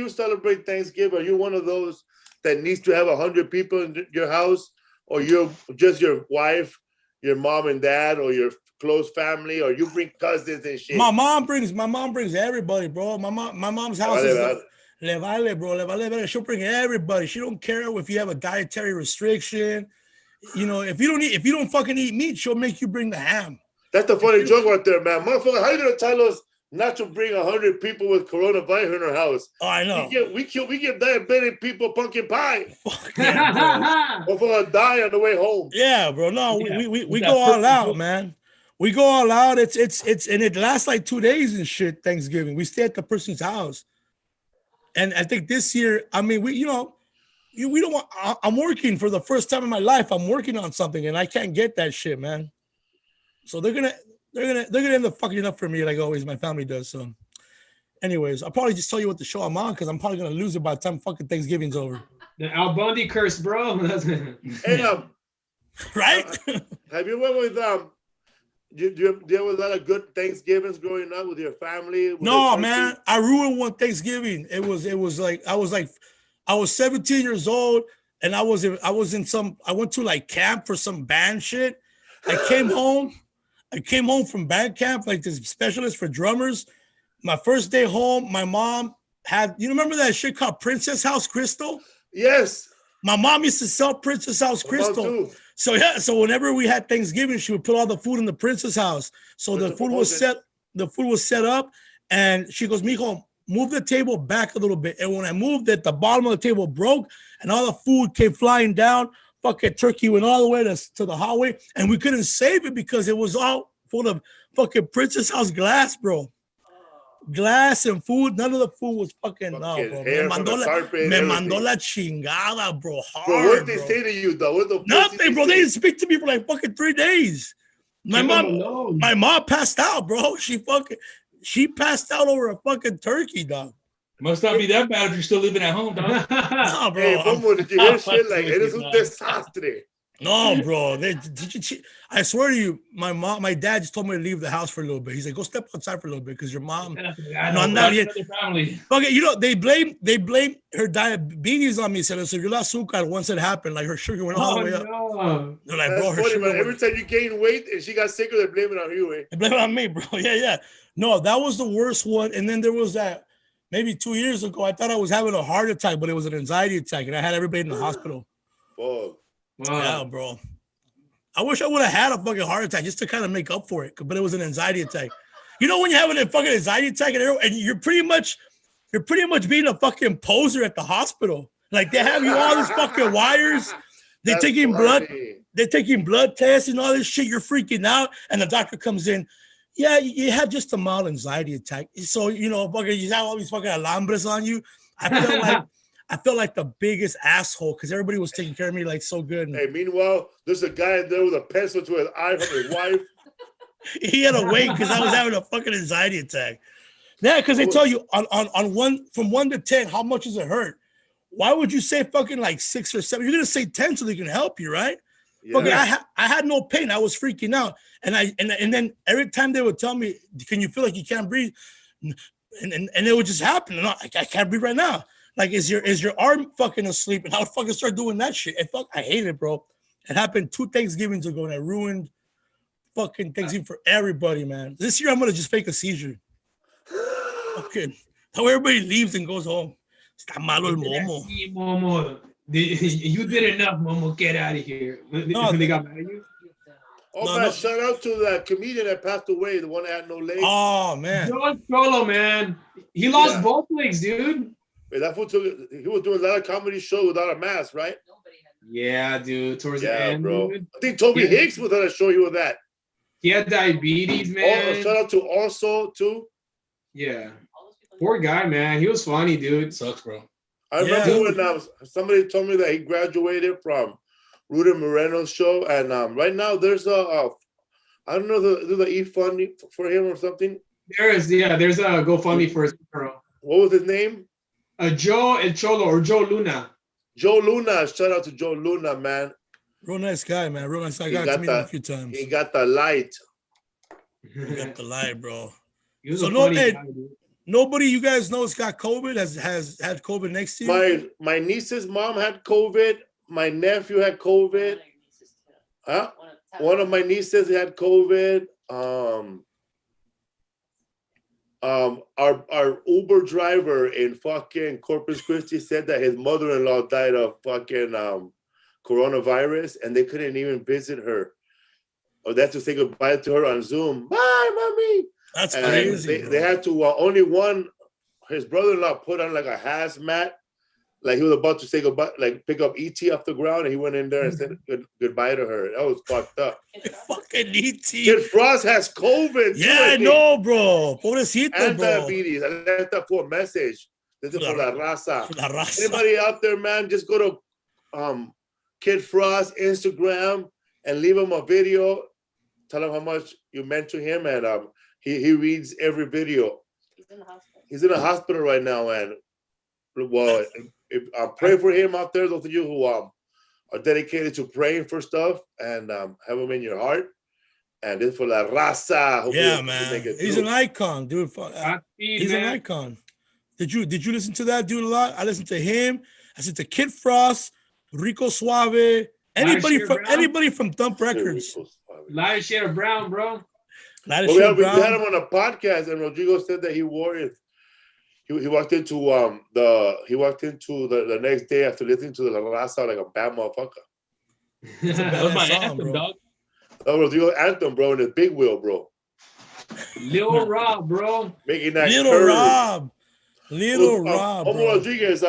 celebrate Thanksgiving? Are you one of those that needs to have 100 people in your house, or you're just your wife, your mom and dad, or your close family, or you bring cousins and shit? My mom brings everybody, bro. My mom's house is le vale, bro. Le vale. She'll bring everybody. She don't care if you have a dietary restriction. You know, if you don't fucking eat meat, she'll make you bring the ham. That's the funny joke right there, man. Motherfucker, how you gonna tell us not to bring 100 people with coronavirus in our house? Oh, I know. We give diabetic people pumpkin pie. Fuck yeah, bro. Motherfucker die on the way home. Yeah, bro. No, we go all out, man. We go all out. It's and it lasts like 2 days and shit. Thanksgiving. We stay at the person's house, and I think this year, I mean, we don't want. I'm working for the first time in my life. I'm working on something, and I can't get that shit, man. So they're gonna end up fucking up for me, like always my family does. So, anyways, I'll probably just tell you what the show I'm on because I'm probably gonna lose it by the time fucking Thanksgiving's over. The Al Bundy curse, bro. Hey, right? Have you went with Do you have a lot of good Thanksgivings growing up with your family? No, man, I ruined one Thanksgiving. It was like I was 17 years old, and I went to like camp for some band shit. I came home from band camp, like this specialist for drummers. My first day home, my mom had, you remember that shit called Princess House Crystal? Yes. My mom used to sell Princess House Crystal. So yeah, so whenever we had Thanksgiving, she would put all the food in the Princess House. So the food was set up, and she goes, "Mijo, move the table back a little bit." And when I moved it, the bottom of the table broke, and all the food came flying down. Fucking turkey went all the way to the hallway, and we couldn't save it because it was all full of fucking Princess House glass, bro. Glass and food. None of the food was fucking no, bro. Me mandó la chingada, bro. Hard, bro, what did they say to you, though? Nothing, bro. They didn't speak to me for like fucking 3 days. My mom passed out, bro. She passed out over a fucking turkey, dog. Must not be that bad if you're still living at home, dog. No, bro. Hey, Momo, did you hear shit like it is un desastre? No, bro. I swear to you, my dad just told me to leave the house for a little bit. He's like, go step outside for a little bit because your mom. I'm not yet. Okay, you know, they blame her diabetes on me. Said, so you're not azúcar once it happened. Like her sugar went all the way up. No. They're like, that's bro, her funny, sugar man. Every time you gain weight and she got sicker, they blame it on you, eh? They blame it on me, bro. Yeah. No, that was the worst one. And then there was that maybe 2 years ago. I thought I was having a heart attack, but it was an anxiety attack, and I had everybody in the hospital. Oh. Wow. Yeah, bro. I wish I would have had a fucking heart attack just to kind of make up for it, but it was an anxiety attack. You know when you're having a fucking anxiety attack and you're pretty much being a fucking poser at the hospital. Like they have you all these fucking wires. They're taking blood tests and all this shit. You're freaking out, and the doctor comes in. Yeah, you had just a mild anxiety attack. So, you know, fucking, you have all these fucking alambres on you. I felt like the biggest asshole because everybody was taking care of me like so good. And Hey, meanwhile, there's a guy there with a pencil to his eye from his wife. he had to wait because I was having a fucking anxiety attack. Yeah, because they tell you on one from 1 to 10, how much does it hurt? Why would you say fucking like 6 or 7? You're gonna say 10 so they can help you, right? Yeah. Fucking, I had no pain. I was freaking out, and then every time they would tell me, "Can you feel like you can't breathe?" And it would just happen. And I can't breathe right now. Like, is your arm fucking asleep? And I would fucking start doing that shit. I hate it, bro. It happened 2 Thanksgivings ago, and I ruined fucking Thanksgiving for everybody, man. This year I'm gonna just fake a seizure. Okay, how everybody leaves and goes home. Está malo el momo. Sí, Momo. You did enough, Momo. Get out of here. No, They got mad at you? Oh, No, man, no. shout out to the comedian that passed away, the one that had no legs. Oh man, John Cholo, man. He lost Yeah. both legs, dude. Wait, that fool he was doing a lot of comedy shows without a mask, right? Nobody had. Yeah, dude. Towards the Yeah, end, bro. dude. I think Toby Yeah. Hicks was on a show you with that. He had diabetes, Oh, man. shout out to also too. Yeah. All those people. Poor guy, man. He was funny, dude. Sucks, bro. I remember Yeah. when somebody told me that he graduated from Rudy Moreno's show, and right now there's I don't know the e-funding for him or something. There's a GoFundMe for his girl. What was his name? Joe El Cholo or Joe Luna. Joe Luna. Shout out to Joe Luna, man. real nice guy, man. Real nice guy. I He got got to meet him that- a few times. He got the light. He got the light, bro. He was So a no, funny hey, guy, dude. Nobody you guys know has got COVID, has had COVID next to you? My niece's mom had COVID. My nephew had COVID. Huh? One of my nieces had COVID. Our Uber driver in fucking Corpus Christi said that his mother-in-law died of fucking coronavirus, and they couldn't even visit her, or they had to say goodbye to her on Zoom. Bye, mommy. That's And crazy. they had to only one. His brother-in-law put on like a hazmat, like he was about to say goodbye, like pick up ET off the ground, and he went in there and said goodbye to her. That was fucked up. Fucking ET. Kid Frost has COVID. Yeah, I think, know, bro. Pobrecito, and bro. diabetes. I left that for a message. This is for la raza. La raza. Anybody out there, man, just go to Kid Frost Instagram and leave him a video. Tell him how much you meant to him, and he reads every video. He's in the hospital. He's in a hospital right now, and well, pray for him out there. Those of you who are dedicated to praying for stuff, and have him in your heart. And this for la raza. Hope Yeah, you man. make it He's through. an icon, dude. Godspeed, He's an man. icon. Did you listen to that dude a lot? I listened to him. I listened to Kid Frost, Rico Suave, anybody from Thump Records. Light shade of brown, bro. Light Well, of we Shade had Brown. him on a podcast, and Rodrigo said that he wore it. He walked into the next day after listening to the La Raza like a bad motherfucker. That was my Song, anthem, bro. dog. That was Rodrigo anthem, bro, and his big wheel, bro, Lil Rob, bro. making that Little curve. Rob. Little Rob, Homo bro. Rodriguez,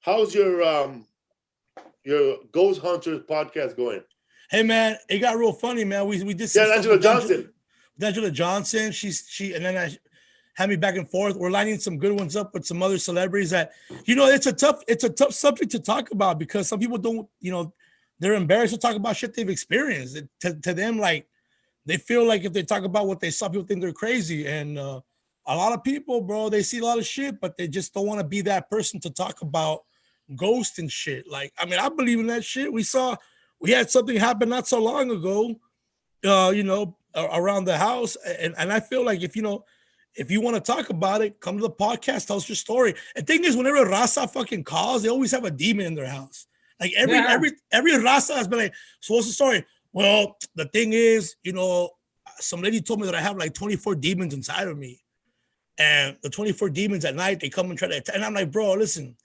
how's your Ghost Hunters podcast going? Hey man, it got real funny, man. We did Yeah, some stuff Angela with Johnson. Angela Johnson. She and then I had me back and forth. We're lining some good ones up with some other celebrities that, you know, it's a tough subject to talk about because some people don't, you know, they're embarrassed to talk about shit they've experienced. To them, like they feel like if they talk about what they saw, people think they're crazy. And a lot of people, bro, they see a lot of shit, but they just don't want to be that person to talk about ghosts and shit. Like, I mean, I believe in that shit. We had something happen not so long ago, you know, around the house. And I feel like if you want to talk about it, come to the podcast, tell us your story. And thing is, whenever Raza fucking calls, they always have a demon in their house. Like every Raza has been like, so what's the story? Well, the thing is, you know, some lady told me that I have like 24 demons inside of me. And the 24 demons at night, they come and try to attack. And I'm like, bro, listen,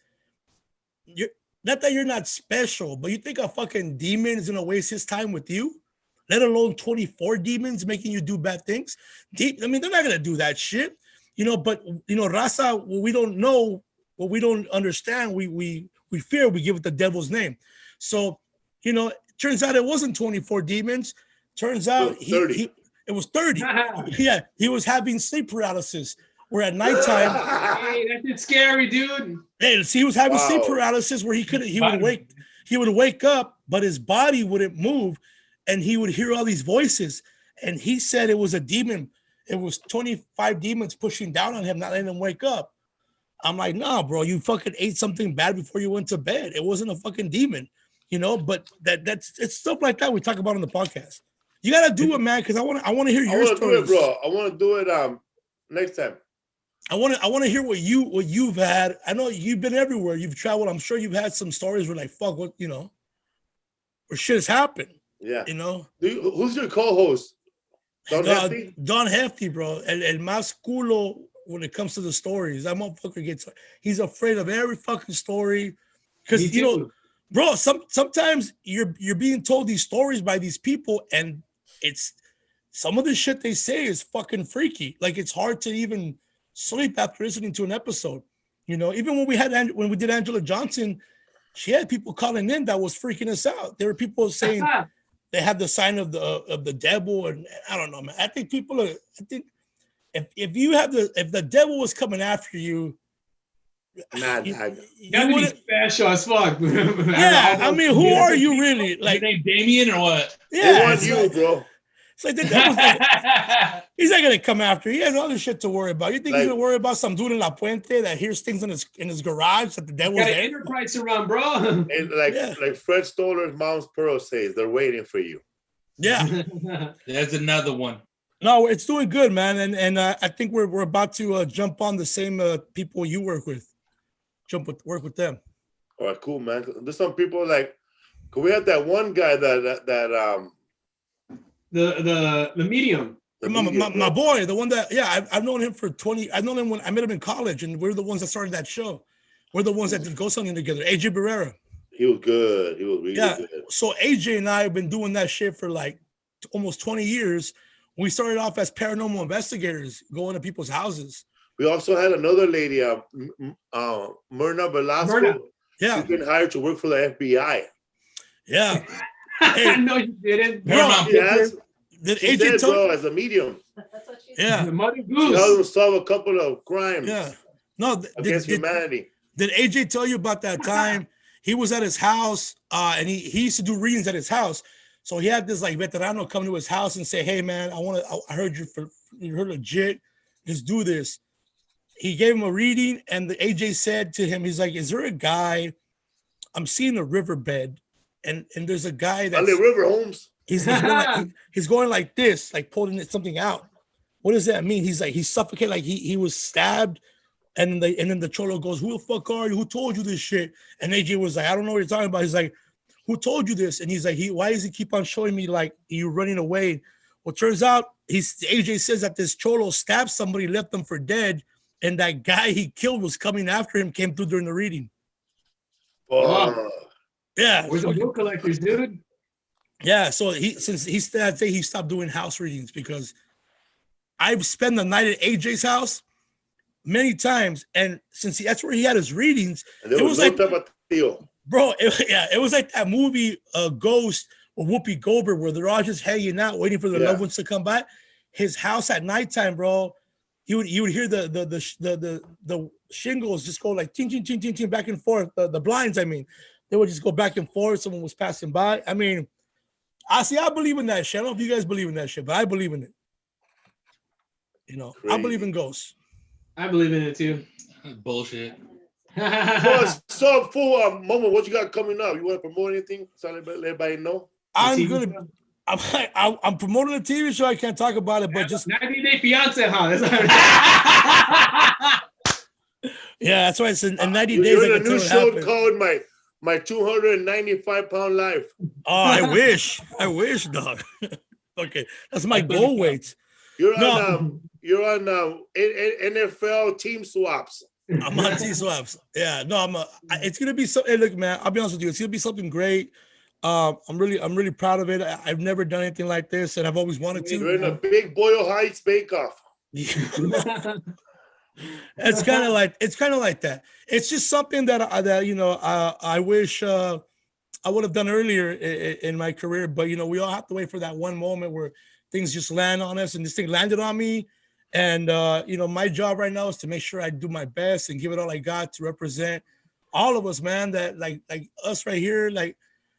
you're not that you're not special, but you think a fucking demon is gonna waste his time with you? Let alone 24 demons making you do bad things. I mean, they're not gonna do that shit, you know. But you know, Raza, what we don't know, what we don't understand, we fear. We give it the devil's name. So, you know, turns out it wasn't 24 demons. Turns out it It was 30. Yeah, he was having sleep paralysis. Where at nighttime, Hey, that shit's scary, dude. hey, see, he was having sleep Wow. paralysis where he would wake up, but his body wouldn't move, and he would hear all these voices. And he said it was a demon. It was 25 demons pushing down on him, not letting him wake up. I'm like, nah, bro, you fucking ate something bad before you went to bed. It wasn't a fucking demon, you know. But it's stuff like that we talk about on the podcast. You gotta do it, man, because I want to hear your stories. I want to do it, bro. I want to do it next time. I want to hear what you've had. I know you've been everywhere. You've traveled. I'm sure you've had some stories where like, fuck, what, you know, where shit has happened. Yeah. You know. Who's your co-host? Don Hefty? Don Hefty, bro. El más culo when it comes to the stories. That motherfucker he's afraid of every fucking story. Because you know, bro, sometimes you're being told these stories by these people, and it's some of the shit they say is fucking freaky. Like it's hard to even sleep after listening to an episode. You know, even when we did Angela Johnson, she had people calling in that was freaking us out. There were people saying they had the sign of the devil, and I don't know, man. I think if the devil was coming after you, Nah, you gotta be special as fuck. Yeah, I mean, who are you really? Like, your name Damien or what? Yeah, they want you, bro. It's like the devil's he's not gonna come after you. He has other shit to worry about. You think he's gonna worry about some dude in La Puente that hears things in his garage that the devil's got an there? enterprise to run, bro. And like Fred Stoller's mom's pearl says, they're waiting for you. Yeah, There's another one. no, it's doing good, man, and I think we're about to jump on the same people you work with. Work with them. All right, cool, man. There's some people like, cause we had that one guy that the medium. My boy, the one that I've known him for 20. I've known him when I met him in college, and we're the ones that started that show. We're the ones that did Ghost Hunting together. AJ Barrera. He was good. He was really good. So AJ and I have been doing that shit for like almost 20 years. We started off as paranormal investigators, going to people's houses. We also had another lady, Myrna Velasco. Myrna. Yeah. She's been hired to work for the FBI. Yeah. Hey, No, you didn't. bro, Yes. did She AJ did, tell bro, you? as a medium. That's what she Yeah. The Mother She Goose. helped them solve a couple of crimes Yeah. No, against humanity. did AJ tell you about that time? He was at his house, and he used to do readings at his house. So he had this like veterano come to his house and say, "Hey man, I heard you're legit. Just do this." He gave him a reading, and the AJ said to him, he's like, "Is there a guy? I'm seeing a riverbed, and there's a guy that's On the River Holmes. he's going like this, like pulling something out. What does that mean?" He's like, he's suffocated, like he was stabbed, and then the cholo goes, "Who the fuck are you? Who told you this shit?" And AJ was like, "I don't know what you're talking about." He's like, "Who told you this?" And he's like, why does he keep on showing me like you're running away? Well, turns out AJ says that this cholo stabbed somebody, left them for dead, and that guy he killed was coming after him, came through during the reading. Yeah. Where's the book collectors, dude? Yeah. So he stopped doing house readings because I've spent the night at AJ's house many times, and since that's where he had his readings, And there it was was no like, tapatio. bro, it was like that movie Ghost or Whoopi Goldberg where they're all just hanging out waiting for their loved ones to come by. His house at nighttime, bro, you would hear the shingles just go like ting ting ting ting ting back and forth. The blinds, I mean, they would just go back and forth. Someone was passing by. I mean, I believe in that shit. I don't know if you guys believe in that shit, but I believe in it. You know, I believe in ghosts. I believe in it too. Bullshit. What's up, fool? Momo, what you got coming up? You want to promote anything? So let everybody know. I'm promoting a TV show. I can't talk about it, but just 90 Day Fiance, huh? yeah, that's why it's in 90 days. You're I in can a new tell it show happened. called My 295-pound Life. Oh, I wish, dog. Okay, that's my goal weight. You're on NFL team swaps. I'm on T-Swaps. Yeah, no, it's gonna be so. Hey, look, man, I'll be honest with you. It's gonna be something great. I'm really proud of it. I've never done anything like this, and I've always wanted to. You're in a big Boyle Heights Bake Off. It's kind of like that. It's just something that I wish I would have done earlier in my career, but we all have to wait for that one moment where things just land on us, and this thing landed on me. And my job right now is to make sure I do my best and give it all I got to represent all of us, man. That like us right here, like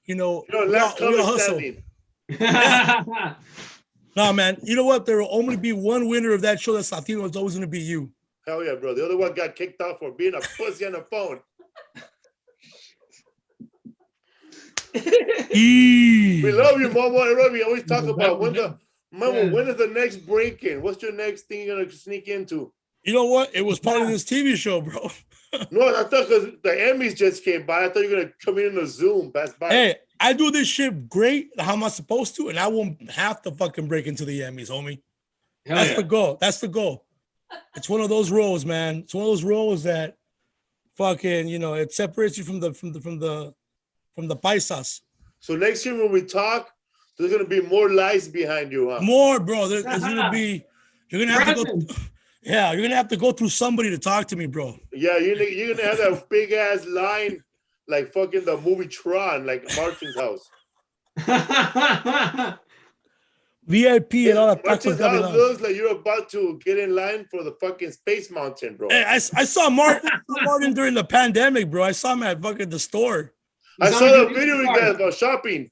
last comment standing. No, man. You know what? There will only be one winner of that show. That's Latino. It's always going to be you. Hell yeah, bro. The other one got kicked out for being a pussy on the phone. We love you, Momo. I love you. We always talk about when is the next break-in? What's your next thing you're gonna sneak into? You know what? It was part of this TV show, bro. No, I thought because the Emmys just came by, I thought you were gonna come in the Zoom. Pass by. Hey, I do this shit great. How am I supposed to? And I won't have to fucking break into the Emmys, homie. That's the goal. That's the goal. It's one of those roles, man. It's one of those roles that fucking, it separates you from the paisas. So next year when we talk, there's gonna be more lies behind you, huh? More, bro. There's gonna be. You're gonna have to go. Yeah, you're gonna have to go through somebody to talk to me, bro. Yeah, you're gonna have that big ass line like fucking the movie Tron, like Martin's house. VIP and all that. Martin's house looks like you're about to get in line for the fucking Space Mountain, bro. Hey, I saw Martin during the pandemic, bro. I saw him at fucking the store. I saw the video you guys about shopping.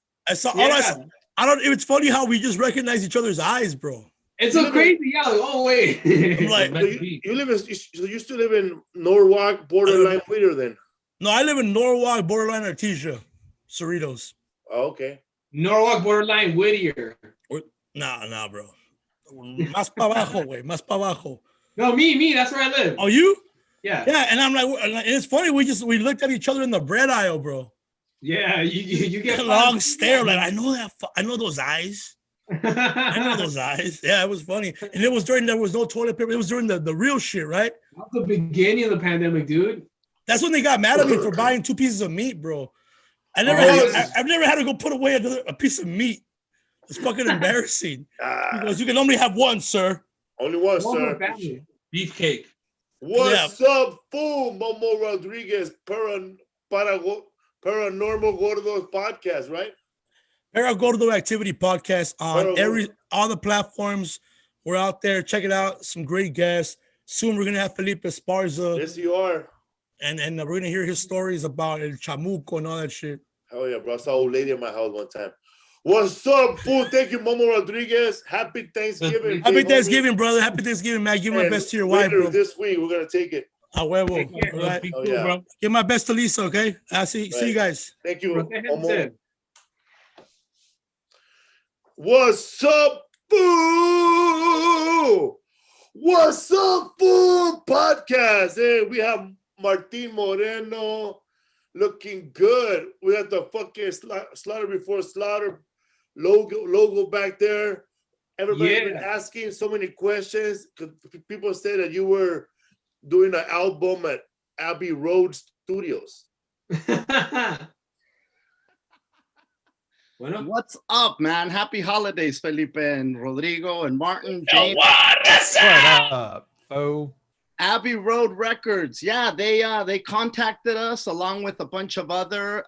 I don't. It's funny how we just recognize each other's eyes, bro. It's so crazy, yeah. Like, oh wait. I'm like, you still live in Norwalk, borderline Whittier, then? No, I live in Norwalk, borderline Artesia, Cerritos. Oh, okay. Norwalk, borderline Whittier. Nah, bro. Más pa abajo, güey. Más pa abajo. No, me. That's where I live. Oh, you? Yeah. Yeah, and I'm like, and it's funny. We looked at each other in the bread aisle, bro. Yeah, you get a long stare. Like I know that. I know those eyes. I know those eyes. Yeah, it was funny. And it was there was no toilet paper. It was during the real shit, right? That's the beginning of the pandemic, dude. That's when they got mad at me for buying 2 pieces of meat, bro. I've never had to go put away a piece of meat. It's fucking embarrassing. Because you can only have one, sir. Only one, sir. Beefcake. What's up, fool? Momo Rodriguez, Paranormal Gordos podcast, right? Gordo Activity Podcast on all the platforms. We're out there. Check it out. Some great guests. Soon we're gonna have Felipe Esparza. Yes, you are. And we're gonna hear his stories about El Chamuco and all that shit. Hell yeah, bro. I saw an old lady in my house one time. What's up, fool? Thank you, Momo Rodriguez. Happy Thanksgiving. Happy Thanksgiving, brother. Happy Thanksgiving, man. Give my best to your wife, bro. This week, we're going to take it. A huevo. All right. Oh, yeah. Bro. Give my best to Lisa, okay? I'll see you guys. Thank you, Momo. What's up, fool? What's up, fool? Podcast. Hey, we have Martin Moreno. Looking good. We got the fucking Slaughter Before Slaughter logo back there. Everybody's been asking so many questions. People say that you were doing an album at Abbey Road Studios. What's up, man? Happy holidays, Felipe and Rodrigo and Martin. James. What up, foe? Abbey Road Records, yeah, they contacted us along with a bunch of other,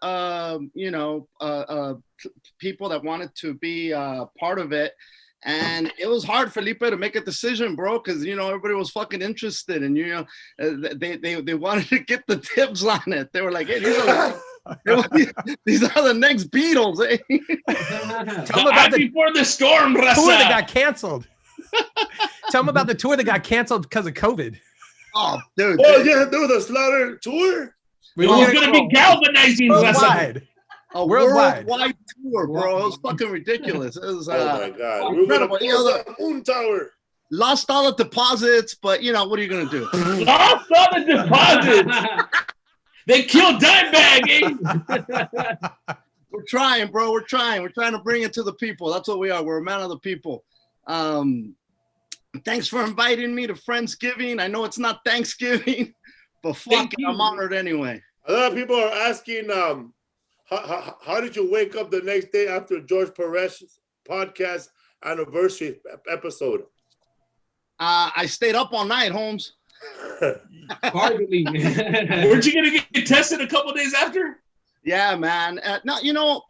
people that wanted to be part of it, and it was hard, Felipe, to make a decision, bro, because everybody was fucking interested, and they wanted to get the tips on it. They were like, hey, these are the next Beatles, eh? Tell them about before the storm, tour that got canceled. Tell them about the tour that got canceled because of COVID. Oh, dude. Oh, yeah, do the Slaughter tour? We were going to be galvanizing worldwide. A worldwide tour, bro. It was fucking ridiculous. It was, oh, my God. We were going to be on the Moon Tower. Lost all the deposits, but, what are you going to do? Lost all the deposits. They killed Dimebag. We're trying, bro. We're trying. We're trying to bring it to the people. That's what we are. We're a man of the people. Thanks for inviting me to Friendsgiving. I know it's not Thanksgiving, but fuck it, I'm honored anyway. A lot of people are asking, how did you wake up the next day after George Perez's podcast anniversary episode? I stayed up all night, Holmes. Hardly. Weren't you going to get tested a couple days after? Yeah, man. No,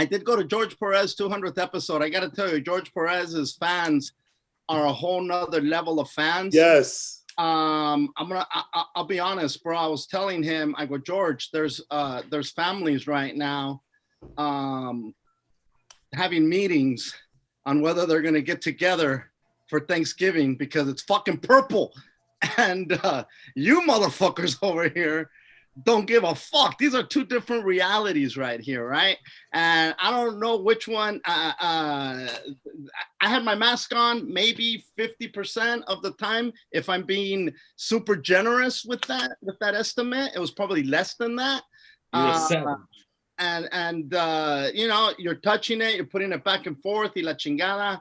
I did go to George Perez 200th episode. I got to tell you, George Perez's fans are a whole nother level of fans. Yes. I'll be honest, bro. I was telling him, I go, George, there's families right now having meetings on whether they're going to get together for Thanksgiving because it's fucking purple. And you motherfuckers over here don't give a fuck. These are two different realities right here, right? And I don't know which one. I had my mask on maybe 50% of the time. If I'm being super generous with that estimate, it was probably less than that. You're a savage. And you know, you're touching it, you're putting it back and forth, y la chingada.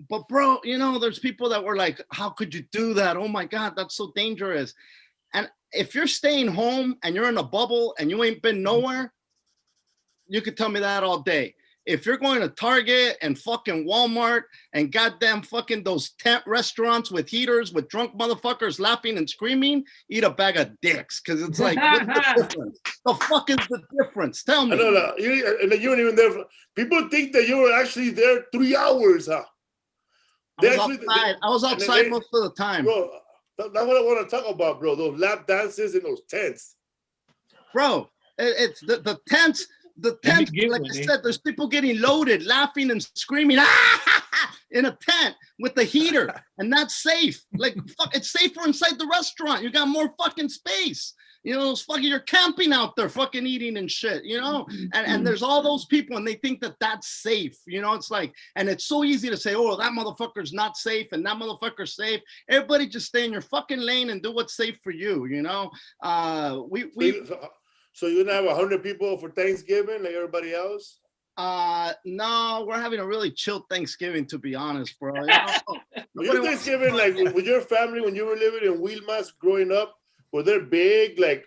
But bro, you know, there's people that were like, how could you do that? Oh my God, that's so dangerous. And if you're staying home and you're in a bubble and you ain't been nowhere, you could tell me that all day. If you're going to Target and fucking Walmart and goddamn fucking those tent restaurants with heaters with drunk motherfuckers laughing and screaming, eat a bag of dicks. Cause it's like, what's the difference? The fuck is the difference? Tell me. No. You weren't even there. People think that you were actually there 3 hours, huh? I was outside most of the time. Bro, that's what I want to talk about, bro. Those lap dances in those tents. Bro, it's the tents. The tent, like I said, there's people getting loaded, laughing and screaming in a tent with the heater, and that's safe. Like, fuck, it's safer inside the restaurant. You got more fucking space. You know, it's fucking, you're camping out there, fucking eating and shit, you know? And there's all those people, and they think that that's safe. You know, it's like, and it's so easy to say, oh, that motherfucker's not safe, and that motherfucker's safe. Everybody just stay in your fucking lane and do what's safe for you, you know? So you're gonna have 100 people for Thanksgiving like everybody else? No, we're having a really chill Thanksgiving, to be honest, bro. You know, your Thanksgiving, like with your family when you were living in Wheelmas growing up, were they big? Like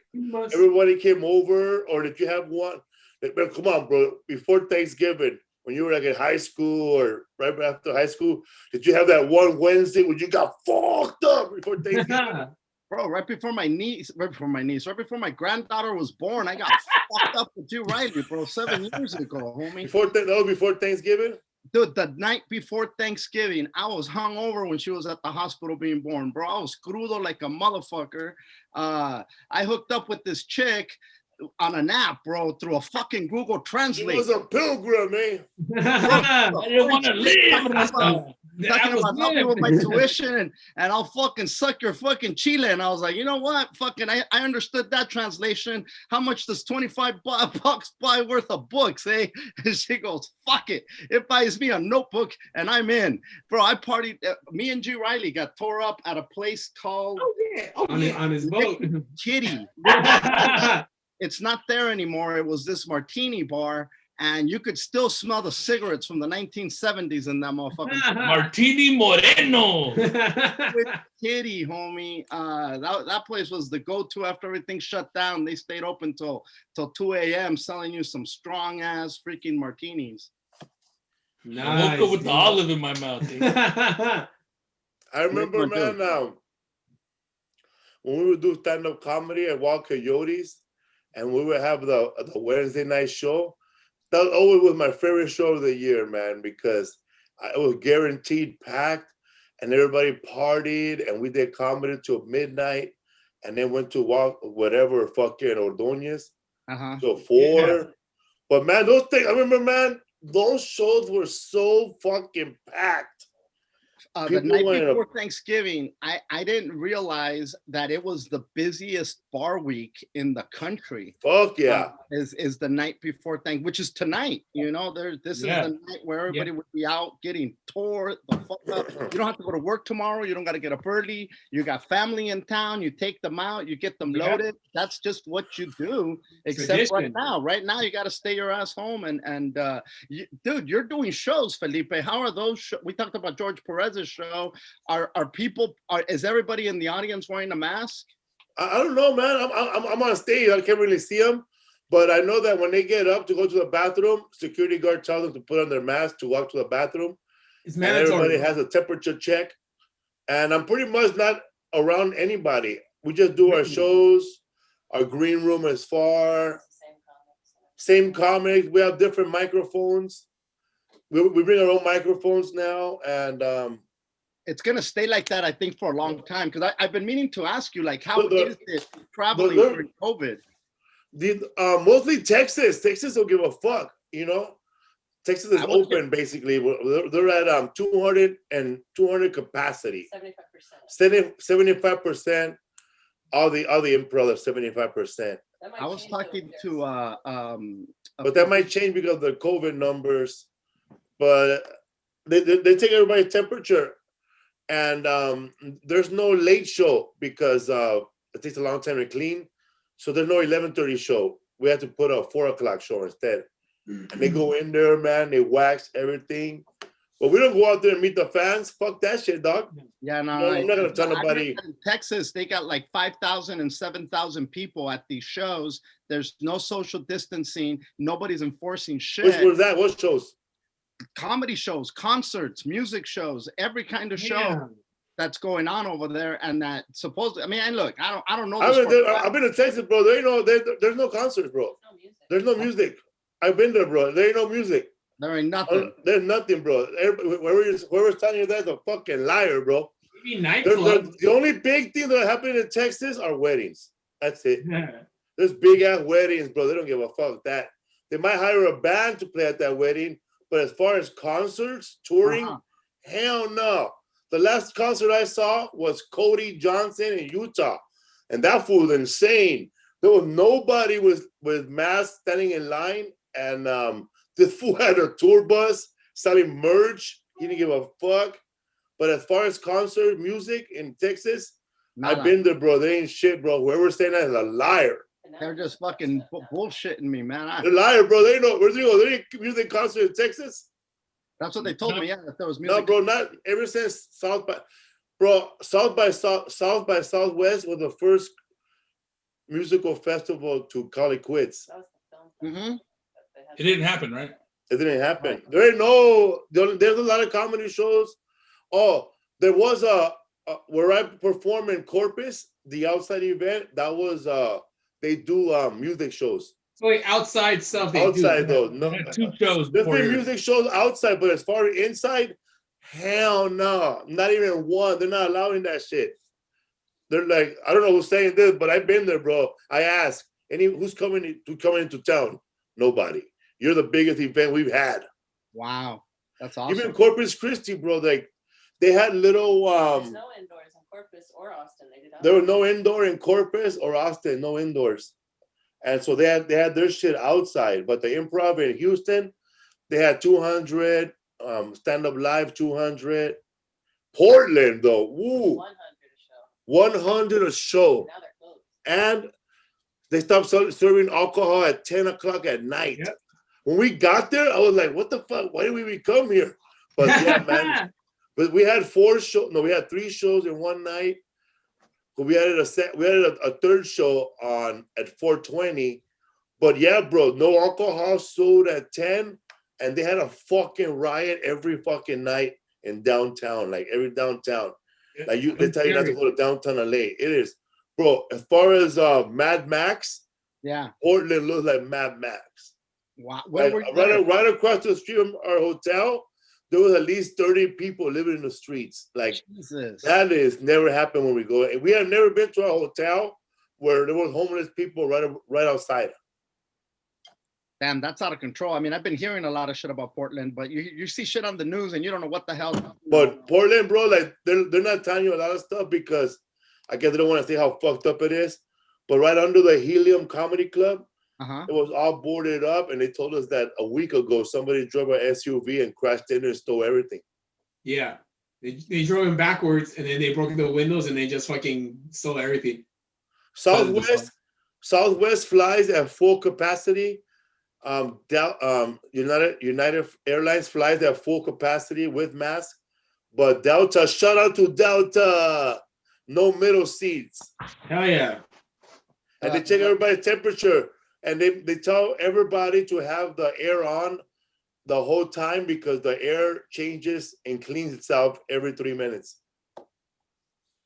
everybody came over, or did you have one? Like, man, come on, bro. Before Thanksgiving, when you were like in high school or right after high school, did you have that one Wednesday when you got fucked up before Thanksgiving? Bro, right before my granddaughter was born, I got fucked up with you, Riley, bro, 7 years ago, homie. Before Thanksgiving? Dude, the night before Thanksgiving, I was hungover when she was at the hospital being born, bro. I was crudo like a motherfucker. I hooked up with this chick on an app, bro, through a fucking Google Translate. She was a pilgrim, eh? I didn't want to live. Talking about helping with my tuition and I'll fucking suck your fucking chile. And I was like, you know what? Fucking, I understood that translation. How much does 25 bucks buy worth of books, eh? And she goes, fuck it. It buys me a notebook and I'm in. Bro, I partied. Me and G. Riley got tore up at a place called on his boat. Kitty. It's not there anymore. It was this martini bar. And you could still smell the cigarettes from the 1970s in that motherfucker. Martini Moreno. With Kitty, homie. That place was the go-to after everything shut down. They stayed open till 2 a.m. selling you some strong-ass freaking martinis. Nice, I woke up with the olive in my mouth. I remember, man, when we would do stand-up comedy at Wild Coyotes, and we would have the Wednesday night show. That always was my favorite show of the year, man, because it was guaranteed packed and everybody partied and we did comedy till midnight and then went to walk whatever fucking Ordóñez till 4. Yeah. But man, those things, I remember, man, those shows were so fucking packed. The night before Thanksgiving, I didn't realize that it was the busiest bar week in the country. Fuck yeah. Is the night before Thanksgiving, which is tonight. You know, this is the night where everybody would be out getting tore the fuck up. You don't have to go to work tomorrow. You don't got to get up early. You got family in town. You take them out. You get them loaded. That's just what you do. Except right now, you got to stay your ass home. And dude, you're doing shows, Felipe. How are those? We talked about George Perez's show. Is everybody in the audience wearing a mask? I don't know, man. I'm on stage. I can't really see them, but I know that when they get up to go to the bathroom, security guard tells them to put on their mask to walk to the bathroom. It's mandatory. And everybody has a temperature check, and I'm pretty much not around anybody. We just do our shows. Our green room is far. same comics. We have different microphones. We bring our own microphones now, and it's gonna stay like that, I think, for a long time. Because I've been meaning to ask you, like, how is it traveling during COVID? Mostly Texas. Texas don't give a fuck, you know. Texas is open basically. They're at 200 capacity. 75%. 75%. All the improv are 75%. I was talking to but that might change because of the COVID numbers. But they take everybody's temperature, and there's no late show because it takes a long time to clean. So there's no 11:30 show. We have to put a 4 o'clock show instead. And they go in there, man. They wax everything. But we don't go out there and meet the fans. Fuck that shit, dog. Yeah, no, I'm not gonna tell nobody. In Texas, they got like 5,000 and 7,000 people at these shows. There's no social distancing. Nobody's enforcing shit. Which was that? What shows? Comedy shows, concerts, music shows, every kind of show that's going on over there. And that supposedly, I mean, look, I don't know. I've been to Texas, bro. There's no concerts, bro. There's no music. I've been there, bro. There ain't no music. There ain't nothing. There's nothing, bro. Whoever's telling you that's a fucking liar, bro. The only big thing that happening in Texas are weddings. That's it. There's big ass weddings, bro. They don't give a fuck that. They might hire a band to play at that wedding, but as far as concerts, touring, hell no. The last concert I saw was Cody Johnson in Utah, and that fool was insane. There was nobody with masks standing in line, and this fool had a tour bus selling merch. He didn't give a fuck. But as far as concert music in Texas, I've been there, bro. They ain't shit, bro. Whoever's saying that is a liar. They're just fucking bullshitting me, man. They're liar, bro. They know. Where's there ain't music concert in Texas? That's what they told me. Yeah, if there was music. No, bro. Not ever since South by Southwest was the first musical festival to call it quits. Mm-hmm. It didn't happen, right? It didn't happen. There's a lot of comedy shows. Oh, there was where I perform in Corpus, the outside event. That was they do music shows. So like outside stuff. Outside though, no. 2 shows. There's been music shows outside, but as far as inside, hell no, not even one. They're not allowing that shit. They're like, I don't know who's saying this, but I've been there, bro. I asked, who's coming into town? Nobody. You're the biggest event we've had. Wow, that's awesome. Even Corpus Christi, bro. Like they had little. There's no indoors in Corpus or Austin. There was no indoor in Corpus or Austin. No indoors, and so they had their shit outside. But the Improv in Houston, they had 200 stand up live, 200. Portland though, woo, 100 a show. Now they're closed. And they stopped serving alcohol at 10 o'clock at night. Yep. When we got there, I was like, what the fuck? Why did we come here? But yeah, man. But we had 3 shows in one night. But we added a third show on at 4:20. But yeah, bro, no alcohol sold at 10. And they had a fucking riot every fucking night in downtown, like every downtown. Like they tell you not to go to downtown LA. It is, bro. As far as Mad Max, yeah, Portland looks like Mad Max. Wow. Like, right across the street from our hotel, there was at least 30 people living in the streets. Like Jesus. That is never happened when we go. And we have never been to a hotel where there was homeless people right outside. Damn, that's out of control. I mean, I've been hearing a lot of shit about Portland, but you see shit on the news and you don't know what the hell. But Portland, bro, like they're not telling you a lot of stuff because I guess they don't want to say how fucked up it is. But right under the Helium Comedy Club, it was all boarded up, and they told us that a week ago somebody drove an SUV and crashed in and stole everything. Yeah, they drove him backwards, and then they broke the windows, and they just fucking stole everything. Southwest flies at full capacity. United Airlines flies at full capacity with masks, but Delta, shout out to Delta, no middle seats. Hell yeah! And they check everybody's temperature, and they tell everybody to have the air on the whole time because the air changes and cleans itself every 3 minutes.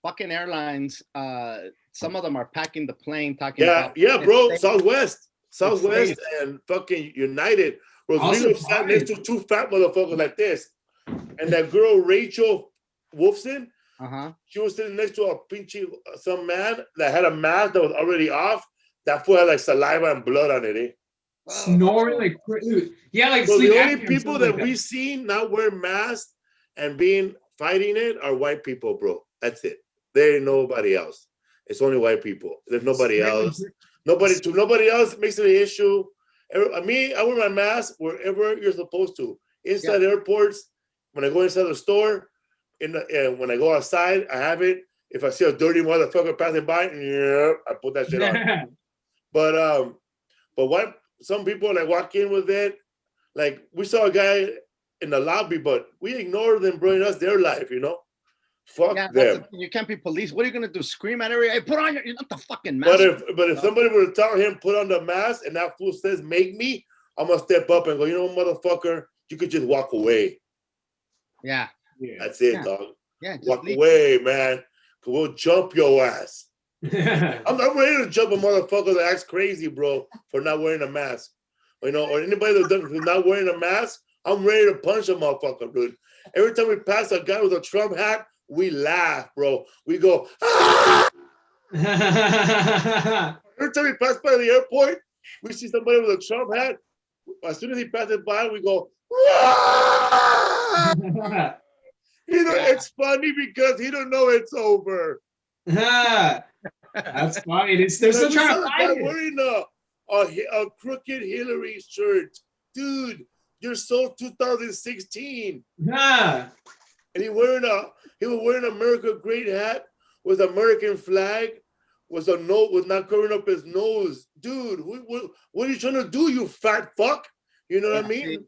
Fucking airlines, some of them are packing the plane, talking about bro, Southwest Southwest and fucking United. Rodrigo sat next to two fat motherfuckers like this. And that girl, Rachel Wolfson, she was sitting next to some man that had a mask that was already off. That fool had like saliva and blood on it, eh? Snoring like crazy. Yeah, like so sleep the only apnea people or that something like we seen not wear masks and fighting it are white people, bro. That's it. There ain't nobody else. It's only white people. There's nobody else. Nobody else makes it an issue. I wear my mask wherever you're supposed to. Inside airports, when I go inside the store, when I go outside, I have it. If I see a dirty motherfucker passing by, I put that shit on. But what some people like walk in with it, like we saw a guy in the lobby, but we ignore them, bro. That's their life, you know. Fuck them. You can't be police. What are you gonna do? Scream at everybody? Hey, put on you're not the fucking mask. But if somebody were to tell him put on the mask and that fool says make me, I'm gonna step up and go, you know, motherfucker, you could just walk away. Yeah. That's it, dog. Yeah. Walk away, man. Cause we'll jump your ass. I'm ready to jump a motherfucker that acts crazy, bro, for not wearing a mask. You know, or anybody who's not wearing a mask, I'm ready to punch a motherfucker, dude. Every time we pass a guy with a Trump hat, we laugh, bro. We go, ah! Every time we pass by the airport, we see somebody with a Trump hat. As soon as he passes by, we go, ah! You know, it's funny because he don't know it's over. That's funny. They're still trying to fight it. Wearing a crooked Hillary shirt. Dude, you're so 2016. And he was wearing an America Great hat with American flag, was not covering up his nose. Dude, what are you trying to do, you fat fuck? You know what I mean?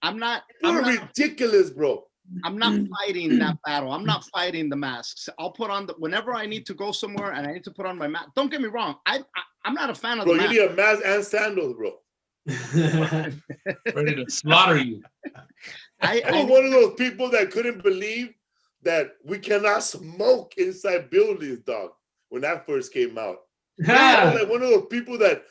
I'm not ridiculous, bro. I'm not fighting that battle. I'm not fighting the masks. I'll put on whenever I need to go somewhere and I need to put on my mask. Don't get me wrong. I'm not a fan of the mask. You need a mask and sandals, bro. Ready to slaughter you. I'm one of those people that couldn't believe that we cannot smoke inside buildings, dog, when that first came out. I was like one of those people that,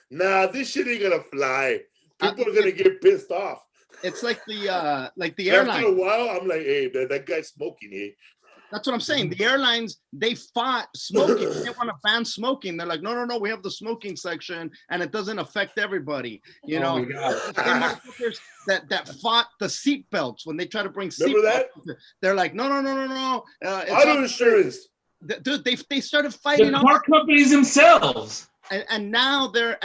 this shit ain't gonna fly. People are gonna get pissed off. It's like the airline. After a while, I'm like, hey, that guy's smoking here. That's what I'm saying. The airlines, they fought smoking. They want to ban smoking. They're like, no, we have the smoking section, and it doesn't affect everybody. You know, motherfuckers that fought the seat belts when they try to bring seat belts. They're like, no. Auto insurance. Dude, they started fighting. The car companies themselves. And now they're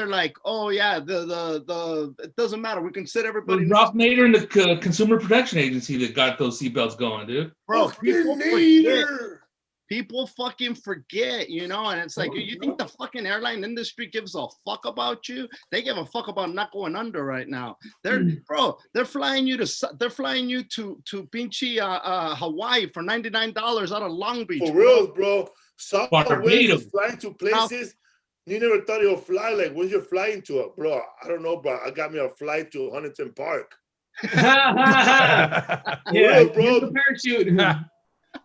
like, oh yeah, the it doesn't matter. We can sit everybody. Ralph Nader and the Consumer Protection Agency that got those seatbelts going, dude. Bro, people fucking forget, you know. And it's like, you think the fucking airline industry gives a fuck about you? They give a fuck about not going under right now. They're flying you to pinchy Hawaii for $99 out of Long Beach. For real, bro. Southwest is flying to places. You never thought you'll fly. Like, when's your flying to it, bro? I don't know, bro. I got me a flight to Huntington Park. Yeah, bro. The parachute.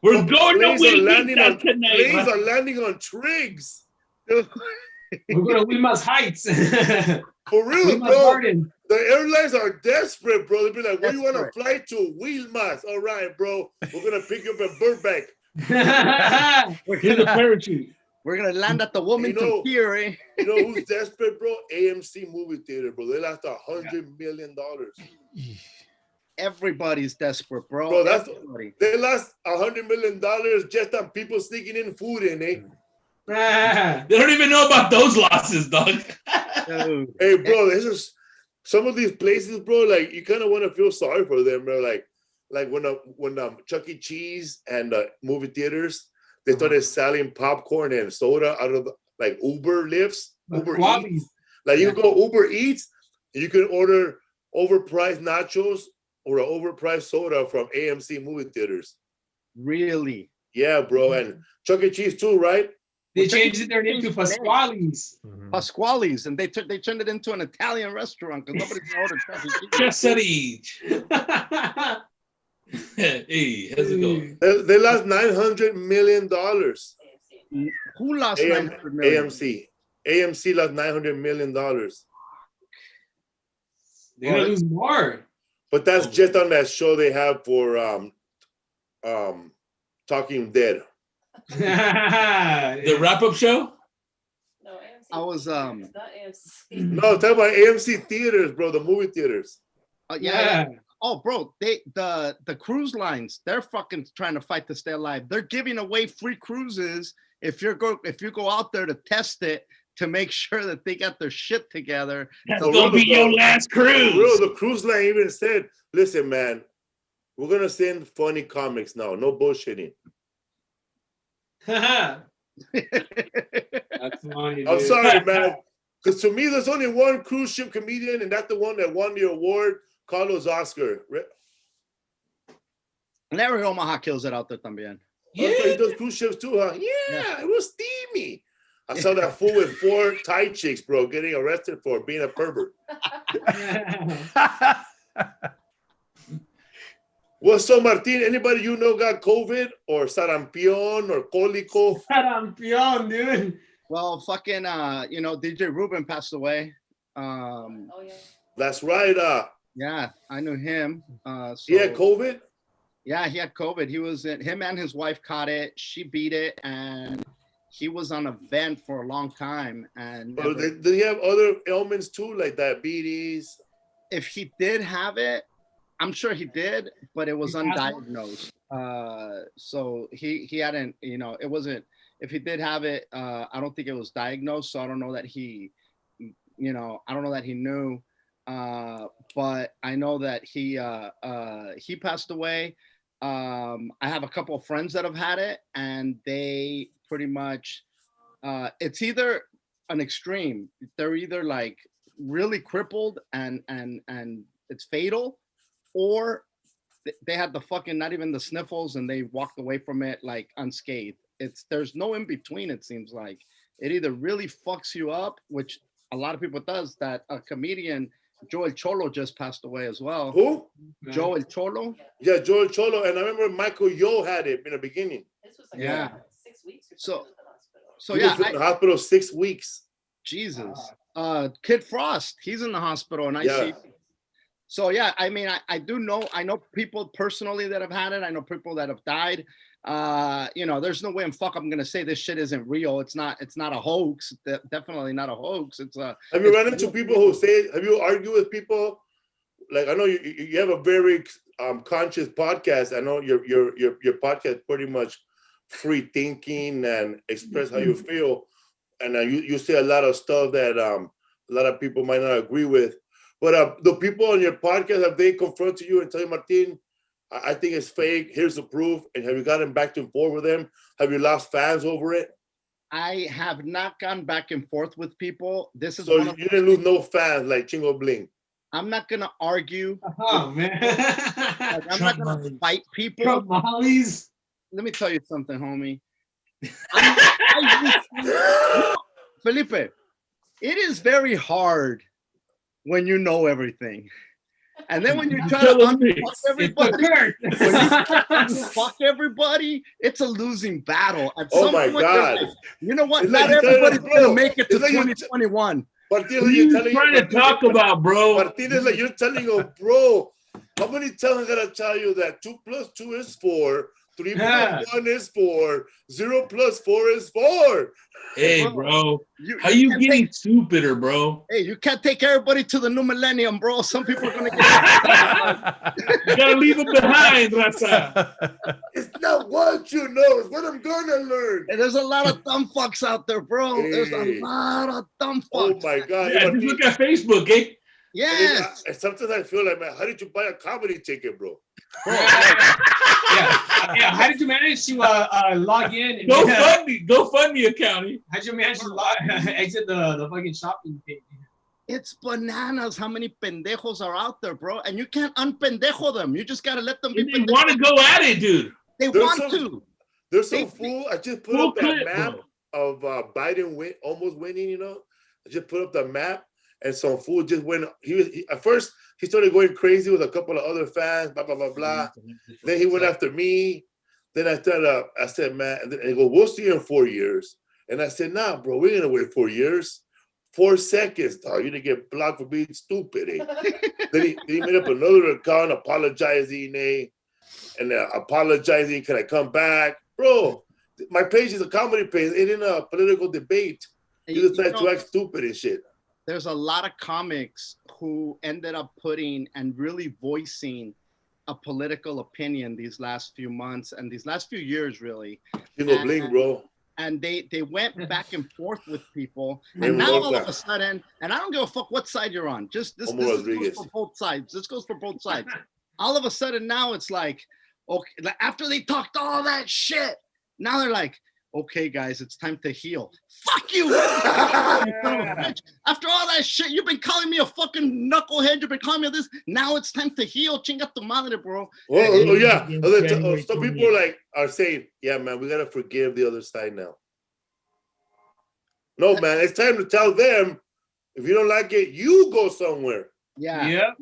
We're going to tonight. Planes are landing on Triggs. We're going to Weemas Heights. For real, bro. The airlines are desperate, bro. They'll be like, where do you want to fly to? Weemas. All right, bro. We're going to pick you up at Burbank. Here's a parachute. We're gonna land at the Wilmington Pier, eh? You know who's desperate, bro? AMC movie theater, bro. They lost $100 million. Everybody's desperate, bro. They lost $100 million just on people sneaking in food in, eh? They don't even know about those losses, dog. Hey, bro, this is some of these places, bro. Like, you kind of want to feel sorry for them, bro. Like when Chuck E. Cheese and movie theaters. They started selling popcorn and soda out of like Uber lifts, Uber Eats. Like you go Uber Eats, and you can order overpriced nachos or an overpriced soda from AMC movie theaters. Really? Yeah, bro. And Chuck E. Cheese too, right? They changed their name to Pasquale's. Pasquale's, and they turned it into an Italian restaurant because nobody's gonna order Chuck E. Cheese. Just Hey, how's it going? They lost $900 million. Who lost $900 million? AMC. AMC lost $900 million. They're gonna lose more. But that's just on that show they have for Talking Dead. The wrap-up show? No, AMC. I was It's not AMC. No, I'm talking about AMC theaters, bro, the movie theaters. yeah. Oh, bro, the cruise lines, they're fucking trying to fight to stay alive. They're giving away free cruises if you go out there to test it to make sure that they got their shit together. That's For gonna real, be your bro. last For real, cruise. the cruise line even said, listen, man, we're gonna send funny comics now. No bullshitting. That's funny. I'm dude. sorry, man. Because to me, there's only one cruise ship comedian, and that's the one that won the award, Carlos Oscar. Larry Omaha kills it out there también. Yeah. He does cruise ships too, huh? Yeah, it was steamy. I saw that fool with 4 Thai chicks, bro, getting arrested for being a pervert. Well, so Martin, anybody you know got COVID or sarampion or cólico? Sarampion, dude. Well, fucking, DJ Rubin passed away. Oh yeah. That's right. Yeah, I knew him. He had COVID? Yeah, he had COVID. Him and his wife caught it. She beat it, and he was on a vent for a long time. And Or did he have other ailments too, like diabetes? if he did have it, I'm sure he did, but it was undiagnosed. So he hadn't, it wasn't. If he did have it, I don't think it was diagnosed. So I don't know that he, I don't know that he knew. But I know that he passed away. I have a couple of friends that have had it, and they pretty much, it's either an extreme. They're either like really crippled and it's fatal, or they had the fucking, not even the sniffles, and they walked away from it like unscathed. There's no in between. It seems like it either really fucks you up, which a lot of people does. That a comedian, Joel Cholo, just passed away as well. Who? Joel Cholo. Yeah, Joel Cholo. And I remember Michael Yo had it in the beginning. This was like Yeah. 6 weeks or So- something at the hospital. So He yeah, was in the hospital 6 weeks. Jesus. Kid Frost, he's in the hospital, and I Yeah. see. So yeah, I mean, I know people personally that have had it. I know people that have died. There's no way I'm gonna say this shit isn't real. It's not a hoax. Definitely not a hoax. It's a. Have you run into people who say, have you argued with people? Like, I know you have a very conscious podcast. I know your podcast pretty much free thinking and express how you feel. And you say a lot of stuff that a lot of people might not agree with. But the people on your podcast, have they confronted you and tell you, Martin, I think it's fake, here's the proof? And have you gotten back and forth with them? Have you lost fans over it? I have not gone back and forth with people. This is So one of you didn't lose no fans like Chingo Bling. I'm not gonna argue. Oh man. Like, I'm not gonna fight people. Tamales. Let me tell you something, homie. Felipe, it is very hard when you know everything. And then when you try to fuck everybody, it's a losing battle. At Oh some my point, God. you know what? It's Not like you're everybody's telling us, gonna make it to it's like 2021. Martin, What are you trying to talk about, bro? Martin is like, you're telling him, bro, how many times I gotta tell you that 2 + 2 is 4, 3 + 1 is 4, 0 + 4 is 4. Hey, bro. How you getting stupider, bro? Hey, you can't take everybody to the new millennium, bro. Some people are gonna get. You gotta leave them behind, Raza. It's not what you know, it's what I'm gonna learn. And there's a lot of dumb fucks out there, bro. There's Hey. a lot of dumb Oh fucks. my God. Yeah, just look at Facebook, eh? Yes. And sometimes I feel like, man, how did you buy a comedy ticket, bro? Yeah. How did you manage to log in? And, GoFundMe account. Eh? How'd you manage to exit the fucking shopping page? It's bananas how many pendejos are out there, bro. And you can't unpendejo them. You just gotta let them be They pendejos. want to go at it, dude. They There's want some- to. There's some fool. I just put Full up that clip, map of Biden almost winning, I just put up the map, and some fool just went. At first, he started going crazy with a couple of other fans, blah, blah, blah, blah. Then he went after me. Then I said, man, and then he go, we'll see you in 4 years. And I said, nah, bro, we're gonna wait 4 years. 4 seconds, dog. You're gonna get blocked for being stupid. Eh? then he made up another account apologizing, eh? And apologizing, can I come back? Bro, my page is a comedy page. It ain't a political debate. You decide to act stupid and shit. There's a lot of comics who ended up putting and really voicing a political opinion these last few months and these last few years, really. You go bling, bro. And they went back and forth with people. And now all of a sudden, and I don't give a fuck what side you're on. Just this goes for both sides. This goes for both sides. All of a sudden now it's like, okay, like after they talked all that shit, now they're like, okay, guys, it's time to heal. Fuck you! After all that shit, you've been calling me a fucking knucklehead. You've been calling me this. Now it's time to heal. Chinga tu madre, bro. Oh yeah. Some people are saying, yeah, man, we gotta forgive the other side now. No, man, it's time to tell them if you don't like it, you go somewhere. Yeah.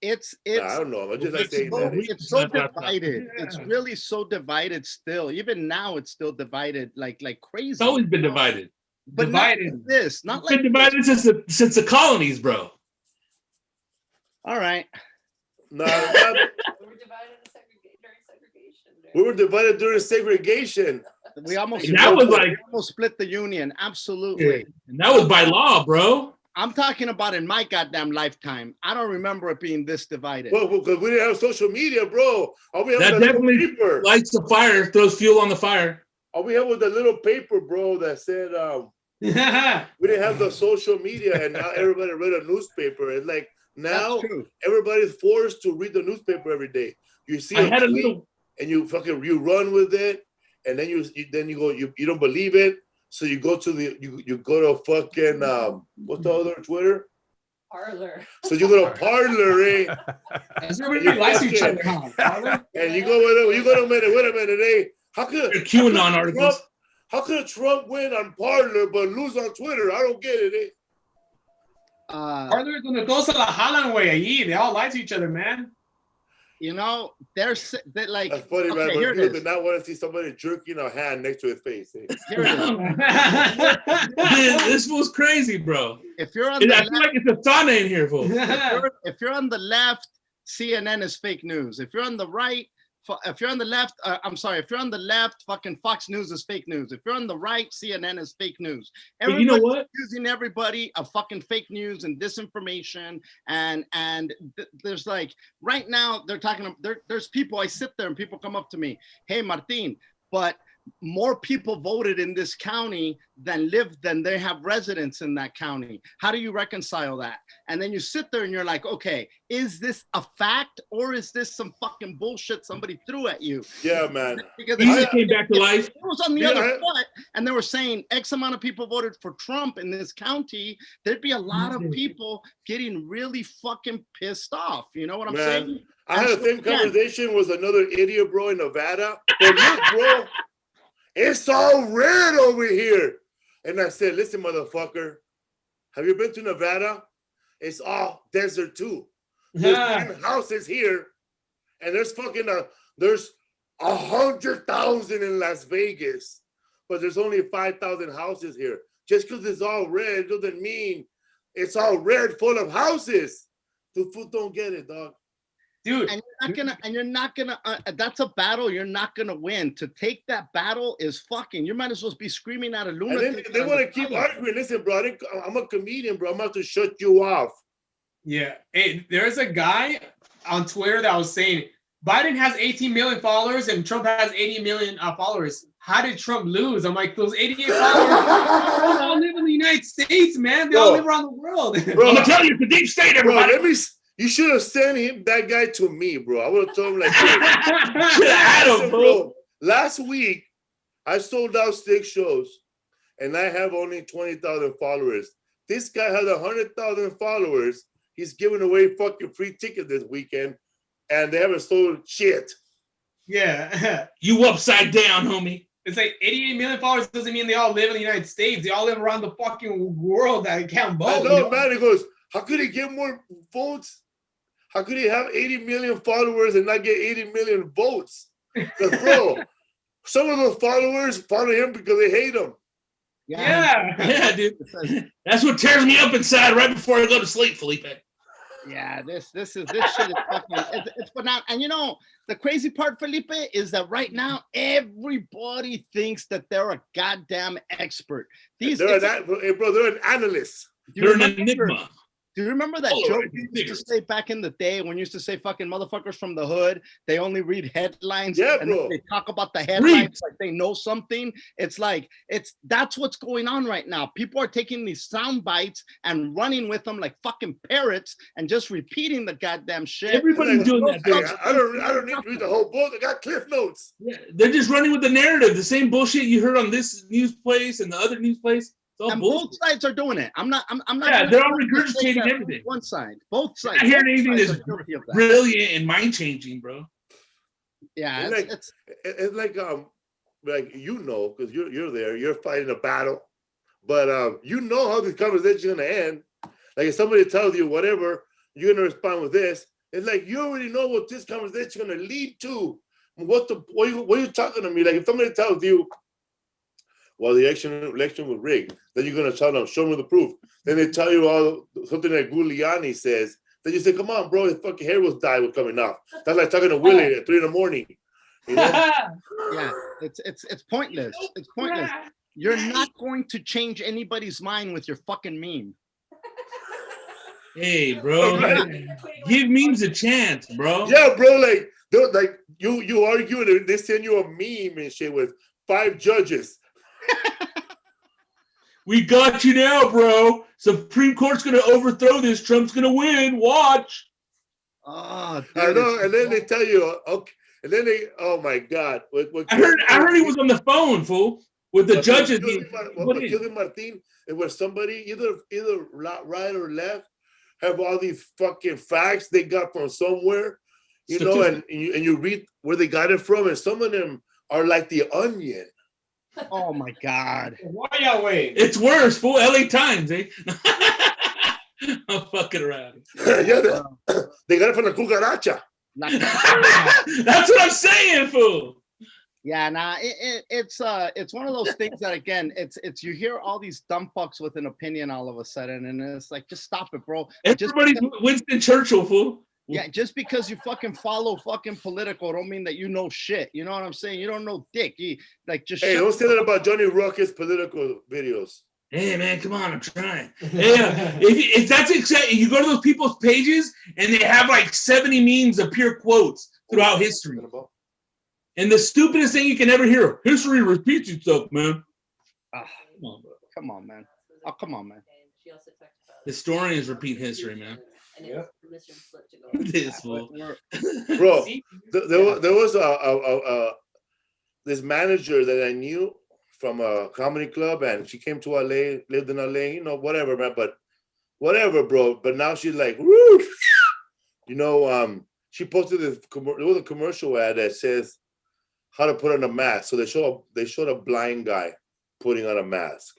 It's I don't know. I'm just like saying that. It's so divided. It's really so divided still. Even now, it's still divided like crazy. It's always been divided. But divided. Not like this. Not it's like been divided since the colonies, bro. All right. We were divided during segregation. We were divided during segregation. We almost split the union. Absolutely. Yeah. And that was by law, bro. I'm talking about in my goddamn lifetime. I don't remember it being this divided. Well, because we didn't have social media, bro. All we that definitely paper. Lights the fire, throws fuel on the fire. All we had was the little paper, bro, that said we didn't have the social media, and now everybody read a newspaper. It's like now everybody's forced to read the newspaper every day. You see a tweet, and you run with it, and then you go you don't believe it. So you go to you go to fucking what's the other Twitter? Parlor. So you go to Parlor, eh? Everybody likes each other, huh? And you go wait a minute, eh? How could QAnon articles? How could Trump win on Parlor but lose on Twitter? I don't get it, eh? Parlor donde todos se la jalan, güey. Allí, they all like each other, man. You know, they're like. That's funny, man. But people did not want to see somebody jerking a hand next to his face. Eh? Here it is. This was crazy, bro. If you're on the I feel like it's a sauna in here, folks. If you're on the left, CNN is fake news. If you're on the right, if you're on the left, if you're on the left, fucking Fox News is fake news. If you're on the right, CNN is fake news. But you know what? Using everybody of fucking fake news and disinformation, and there's like right now they're talking. There's people. I sit there and people come up to me, hey Martin, but more people voted in this county than they have residents in that county. How do you reconcile that? And then you sit there and you're like, okay, is this a fact or is this some fucking bullshit somebody threw at you? Yeah, man. Because he just came back to life. It was on the other foot, and they were saying X amount of people voted for Trump in this county. There'd be a lot of people getting really fucking pissed off. You know what I'm saying? I had the same conversation with another idiot, bro, in Nevada. But look, bro. It's all red over here. And I said, listen, motherfucker, have you been to Nevada? It's all desert too. There's 10 houses here. And there's 100,000 in Las Vegas. But there's only 5,000 houses here. Just because it's all red doesn't mean it's all red full of houses. The food don't get it, dog. Dude, and you're not gonna that's a battle you're not gonna win. To take that battle is fucking, you might as well be screaming at a lunatic. And they want to keep arguing. Listen, bro, I'm a comedian, bro. I'm about to shut you off. Yeah. Hey, there's a guy on Twitter that was saying Biden has 18 million followers and Trump has 80 million followers. How did Trump lose? I'm like, those 88 followers all live in the United States, man. They all live around the world. Bro, I'm gonna tell you, it's a deep state, everybody. Bro, you should have sent that guy to me, bro. I would have told him like, Adam, bro. Last week, I sold out 6 shows, and I have only 20,000 followers. This guy has 100,000 followers. He's giving away fucking free tickets this weekend, and they haven't sold shit. Yeah. You upside down, homie. It's like 88 million followers doesn't mean they all live in the United States. They all live around the fucking world that can't vote. I know, man. He goes, how could he get more votes? How could he have 80 million followers and not get 80 million votes? Because, bro, some of those followers follow him because they hate him. Yeah, dude. That's what tears me up inside right before I go to sleep, Felipe. Yeah, this shit is fucking it's phenomenal. And you know, the crazy part, Felipe, is that right now everybody thinks that they're a goddamn expert. They're an analyst. They're an enigma. Do you remember that joke you used to say back in the day when you used to say fucking motherfuckers from the hood, they only read headlines and they talk about the headlines like they know something? It's like that's what's going on right now. People are taking these sound bites and running with them like fucking parrots and just repeating the goddamn shit. Everybody's doing that. I don't need to read the whole book. I got cliff notes. Yeah, they're just running with the narrative, the same bullshit you heard on this news place and the other news place. And both sides are doing it. I'm not. Yeah, they're all regurgitating everything. One side, both sides. I hear anything that's brilliant and mind changing, bro. Yeah, it's like you know, because you're there, you're fighting a battle, but you know how this conversation is gonna end. Like if somebody tells you whatever, you're gonna respond with this. It's like you already know what this conversation is gonna lead to. What are you talking to me? Like if somebody tells you, well, the election was rigged, then you're going to tell them, show me the proof. Then they tell you all something that Giuliani says. Then you say, come on, bro, his fucking hair was coming off. That's like talking to Willie at 3 a.m. You know? Yeah, it's pointless. It's pointless. You're not going to change anybody's mind with your fucking meme. Hey, bro, give memes a chance, bro. Yeah, bro, like you argue and they send you a meme and shit with 5 judges. We got you now, bro. Supreme Court's gonna overthrow this. Trump's gonna win. Watch. Oh, I know. And then they tell you, okay. And then oh my God. I heard he was on the phone, fool, with the judges. Gilbert Martin, it was somebody either right or left have all these fucking facts they got from somewhere, you know, and you read where they got it from, and some of them are like the Onion. Oh my God! Why y'all wait? It's worse, fool. LA Times, eh? I'm fucking around. Yeah, they got it from the cucaracha. That's what I'm saying, fool. Yeah, nah, it's one of those things that again, it's you hear all these dumb fucks with an opinion all of a sudden, and it's like, just stop it, bro. Everybody's Winston Churchill, fool. Yeah, just because you fucking follow fucking political don't mean that you know shit. You know what I'm saying? You don't know dick. Hey, don't say that about Johnny Ruckus political videos. Hey man, come on, I'm trying. Yeah, if that's exactly, you go to those people's pages and they have like 70 memes of pure quotes throughout history. And the stupidest thing you can ever hear: history repeats itself, man. Come on, man. Oh, come on, man. Historians repeat history, man. This fool. Bro, there was this manager that I knew from a comedy club, and she came to LA, lived in LA, you know, whatever, man. But whatever, bro. But now she's like, woo! You know, she posted there was a commercial ad that says how to put on a mask. So they showed a blind guy putting on a mask.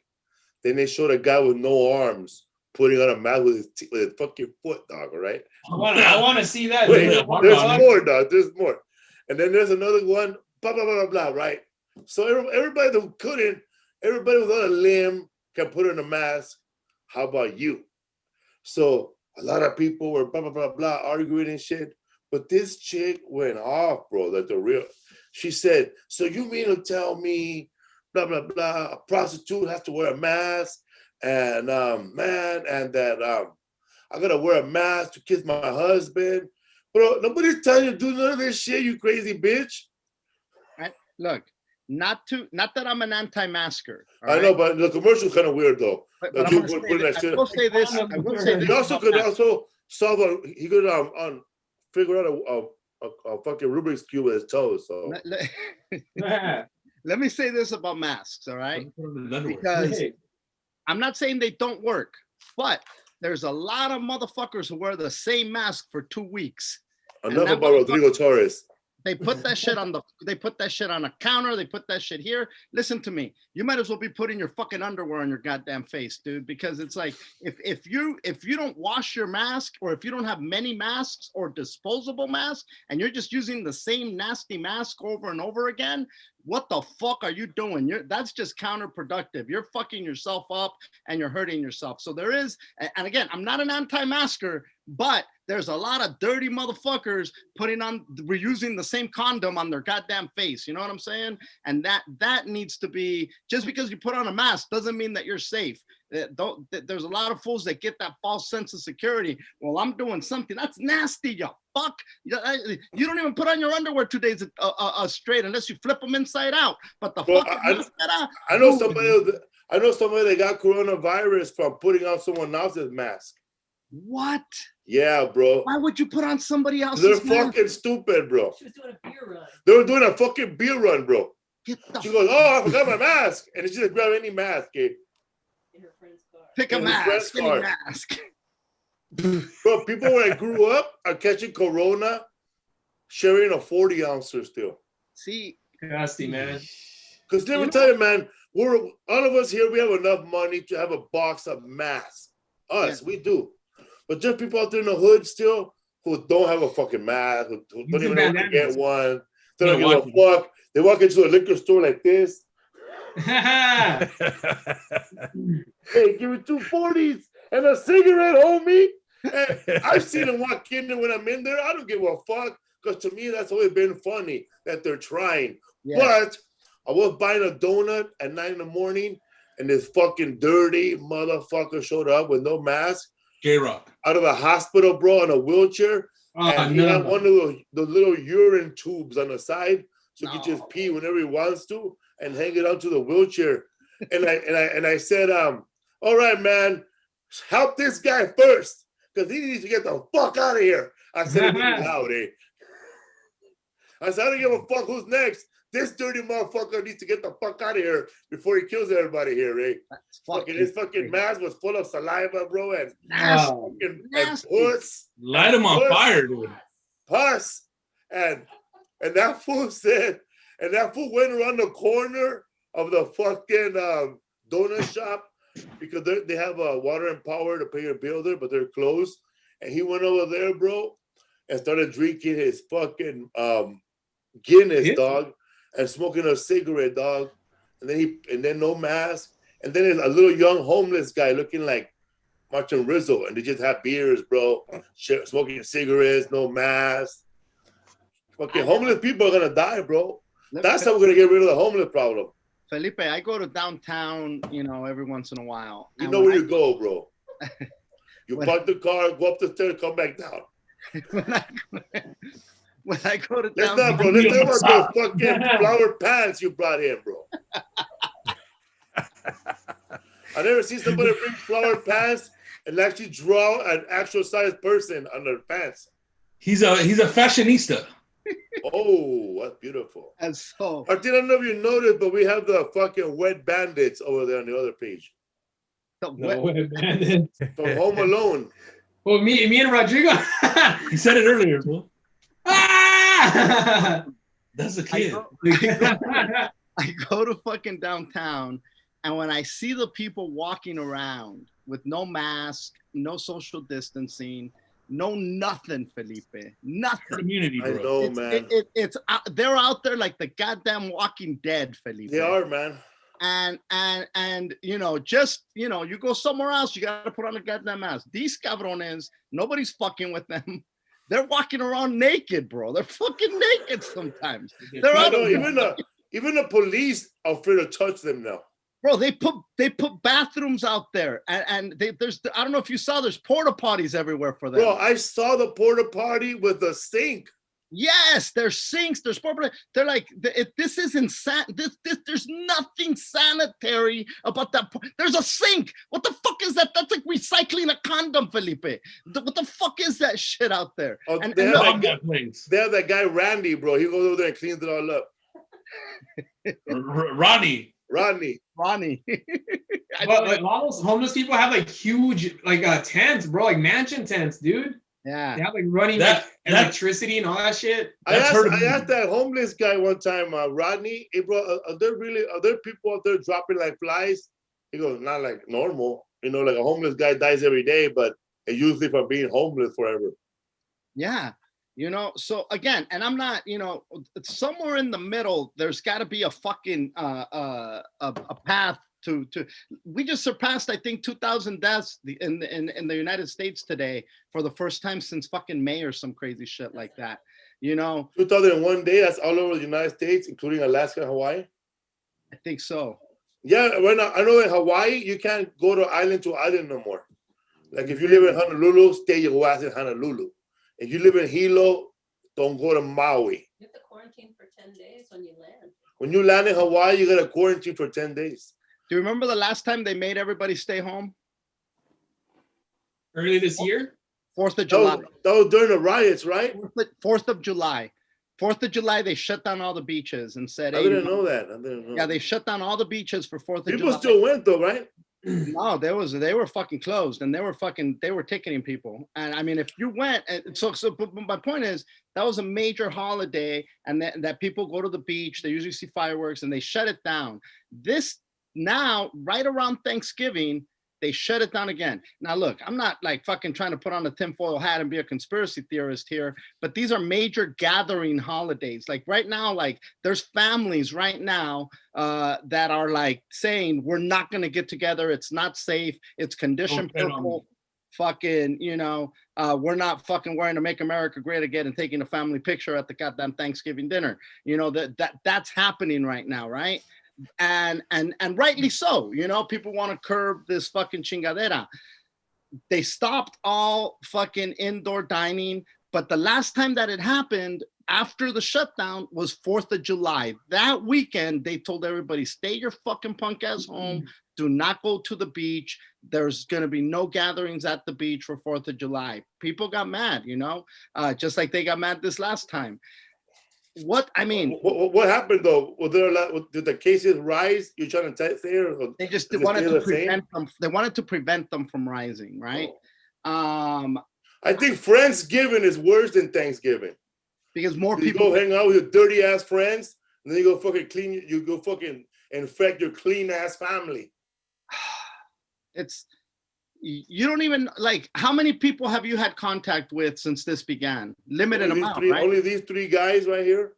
Then they showed a guy with no arms putting on a mask with his fucking foot, dog, all right? I want to see that. Wait, there's more, dog. There's more. And then there's another one, blah, blah, blah, blah, right? So everybody that couldn't, everybody without a limb can put on a mask. How about you? So a lot of people were blah, blah, blah, blah, arguing and shit. But this chick went off, bro, like the real. She said, so you mean to tell me, blah, blah, blah, a prostitute has to wear a mask? And man, and that I gotta wear a mask to kiss my husband. Bro, nobody's telling you to do none of this shit, you crazy bitch. Right? Look, not that I'm an anti-masker. I know, but the commercial's kind of weird though. But I will say this. He also could solve he could figure out a fucking Rubik's Cube with his toes. So let me say this about masks, all right? Because I'm not saying they don't work, but there's a lot of motherfuckers who wear the same mask for 2 weeks. Enough about Rodrigo Torres. They put that shit on a counter. They put that shit here. Listen to me. You might as well be putting your fucking underwear on your goddamn face, dude. Because it's like if you don't wash your mask, or if you don't have many masks or disposable masks, and you're just using the same nasty mask over and over again, What the fuck are you doing? That's just counterproductive. You're fucking yourself up and you're hurting yourself. So there is, and again, I'm not an anti-masker, but there's a lot of dirty motherfuckers reusing the same condom on their goddamn face. You know what I'm saying? And that needs to be, just because you put on a mask doesn't mean that you're safe. There's a lot of fools that get that false sense of security. Well, I'm doing something. That's nasty, you fuck. You don't even put on your underwear 2 days straight unless you flip them inside out. But the fuck. I know somebody that got coronavirus from putting on someone else's mask. What? Yeah, bro. Why would you put on somebody else's They're mask? fucking stupid, bro. She was doing a beer run. They were doing a fucking beer run, bro. She goes, oh, I forgot my mask. And she just grabbed any mask, eh? In her friend's car. Pick a mask. Any mask. Bro, people when I grew up are catching corona, sharing a 40 ouncer still. See, nasty, man. Because let me tell you, man, all of us here, we have enough money to have a box of masks. We do. But just people out there in the hood still who don't have a fucking mask, who don't even know how to get one. They don't give a fuck. They walk into a liquor store like this. Hey, give me 2 40s and a cigarette, homie. And I've seen them walk in there when I'm in there. I don't give a fuck, because to me, that's always been funny that they're trying. Yeah. But I was buying a donut at 9 in the morning, and this fucking dirty motherfucker showed up with no mask. J-Rock. Out of the hospital, bro, in a wheelchair. And he had one of the little urine tubes on the side, so he can just pee whenever he wants to and hang it onto the wheelchair. And I said, all right, man, help this guy first, because he needs to get the fuck out of here. I said it really loud, eh? I said, I don't give a fuck who's next. This dirty motherfucker needs to get the fuck out of here before he kills everybody here, eh? His fucking mask was full of saliva, bro, and puss. Light him on fire, dude. Pus. And that fool said, and that fool went around the corner of the fucking donut shop, because they have water and power to pay your bill there, but they're closed. And he went over there, bro, and started drinking his fucking Guinness, dog, and smoking a cigarette, dog. And then no mask. And then there's a little young homeless guy looking like Martin Rizzo, and they just have beers, bro, smoking cigarettes, no mask. Fucking homeless people are gonna die, bro. That's how we're gonna get rid of the homeless problem. Felipe, I go to downtown, every once in a while. You know where you go, bro. You park the car, go up the stairs, come back down. When I go to Let's downtown, not, bro. Let's talk about those fucking flower pants you brought in, bro. I never seen somebody bring flower pants and actually draw an actual size person on their pants. He's a fashionista. Oh, that's beautiful. And so, I don't know if you noticed, but we have the fucking wet bandits over there on the other page. Wet bandits from Home Alone. Well, me and Rodrigo. He said it earlier, bro. Ah! That's a kid. I go to fucking downtown, and when I see the people walking around with no mask, no social distancing, no nothing, Felipe, nothing. Community, bro. I know, man. They're out there like the goddamn Walking Dead, Felipe. They are, man. And you go somewhere else, you gotta put on a goddamn mask. These cabrones, nobody's fucking with them. They're walking around naked, bro. They're fucking naked sometimes. They're out even the police are afraid to touch them now. Bro, they put bathrooms out there, and there's I don't know if you saw, there's porta potties everywhere for them. Bro, I saw the porta potty with a sink. Yes, there's sinks, there's porta. They're like, this isn't there's nothing sanitary about that. There's a sink. What the fuck is that? That's like recycling a condom, Felipe. What the fuck is that shit out there? Oh, they have that guy Randy, bro. He goes over there and cleans it all up. Ronnie. But all those homeless people have like huge tents, bro, like mansion tents, dude. Yeah, they have like running electricity and all that shit. I asked that homeless guy one time, Rodney, hey bro, are there people out there dropping like flies? He goes, not like normal, like a homeless guy dies every day, but usually from being homeless forever. Yeah, You know, so again, and I'm not, you know, somewhere in the middle, there's got to be a fucking a path to. We just surpassed, I think, 2,000 deaths in the United States today for the first time since fucking May or some crazy shit like that. You know, 2001 day. That's all over the United States, including Alaska and Hawaii. I think so. Yeah, right now I know in Hawaii you can't go to island no more. Like if you live in Honolulu, stay your ass in Honolulu. If you live in Hilo, don't go to Maui. You have to quarantine for 10 days when you land. When you land in Hawaii, you got to quarantine for 10 days. Do you remember the last time they made everybody stay home? Early this year? 4th of July. That was during the riots, right? 4th of July. 4th of July, they shut down all the beaches and said, I didn't know that. I didn't know. Yeah, they shut down all the beaches for 4th of July. People still went though, right? No, they were fucking closed and they were ticketing people. And I mean, if you went, but my point is that was a major holiday and that people go to the beach, they usually see fireworks and they shut it down. This now, right around Thanksgiving, they shut it down again. Now, look, I'm not like fucking trying to put on a tinfoil hat and be a conspiracy theorist here, but these are major gathering holidays. Like right now, like there's families right now that are like saying, we're not going to get together. It's not safe. It's condition purple. Fucking, you know, we're not fucking wearing to Make America Great Again and taking a family picture at the goddamn Thanksgiving dinner. You know, that's happening right now, right? And rightly so. You know, people want to curb this fucking chingadera. They stopped all fucking indoor dining, but the last time that it happened after the shutdown was 4th of July. That weekend, they told everybody, stay your fucking punk ass home. Do not go to the beach. There's going to be no gatherings at the beach for 4th of July. People got mad, you know, just like they got mad this last time. What happened though? Did the cases rise? You're trying to say, or they just wanted to prevent them. They wanted to prevent them from rising, right? I think Friendsgiving is worse than Thanksgiving because more people go hang out with your dirty ass friends, and then you go fucking clean. You go fucking infect your clean ass family. You don't even like. How many people have you had contact with since this began? Limited amount, right? Only these 3 guys right here.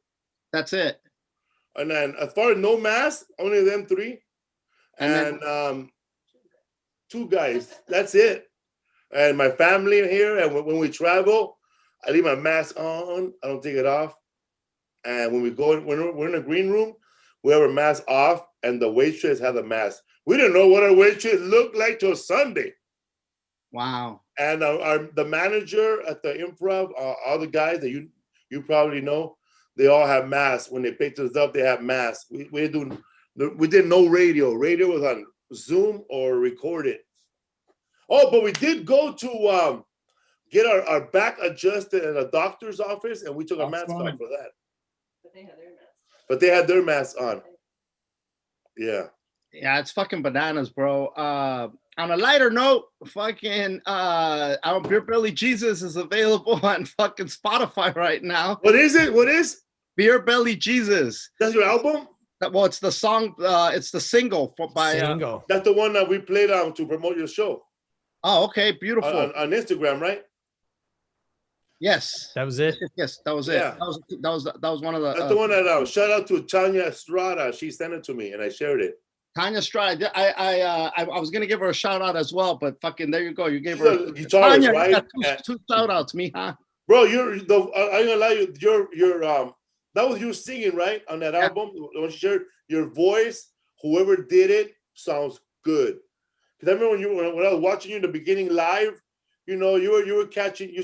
That's it. And then as far as no mask, only them 3, and 2 guys. That's it. And my family here. And when we travel, I leave my mask on. I don't take it off. And when we go, when we're in the green room, we have our mask off, and the waitress has a mask. We didn't know what our waitress looked like till Sunday. Wow. And the manager at the Improv, all the guys that you probably know, they all have masks. When they picked us up, they have masks. We did no radio. Radio was on Zoom or recorded. Oh, but we did go to get our back adjusted at a doctor's office, and we took our masks off for that. But they had their masks. But they had their masks on. Yeah. Yeah, it's fucking bananas, bro. On a lighter note, fucking our Beer Belly Jesus is available on fucking Spotify right now. What is it? What is Beer Belly Jesus? That's your album? Well, it's the song. It's the single by. That's the one that we played on to promote your show. Oh, okay, beautiful. On Instagram, right? Yes, that was it. Yes, that was it. Yeah. That was one of the. That's the one that shout out to Tanya Estrada. She sent it to me and I shared it. Tanya Estrada. I was gonna give her a shout out as well, but fucking there you go. You gave her a guitarist, Tanya, right? Got two shout outs, mija. Bro, I'm gonna lie, you're that was you singing, right? On that album. When you shared your voice, whoever did it sounds good. Because I remember when I was watching you in the beginning live, you know, you were catching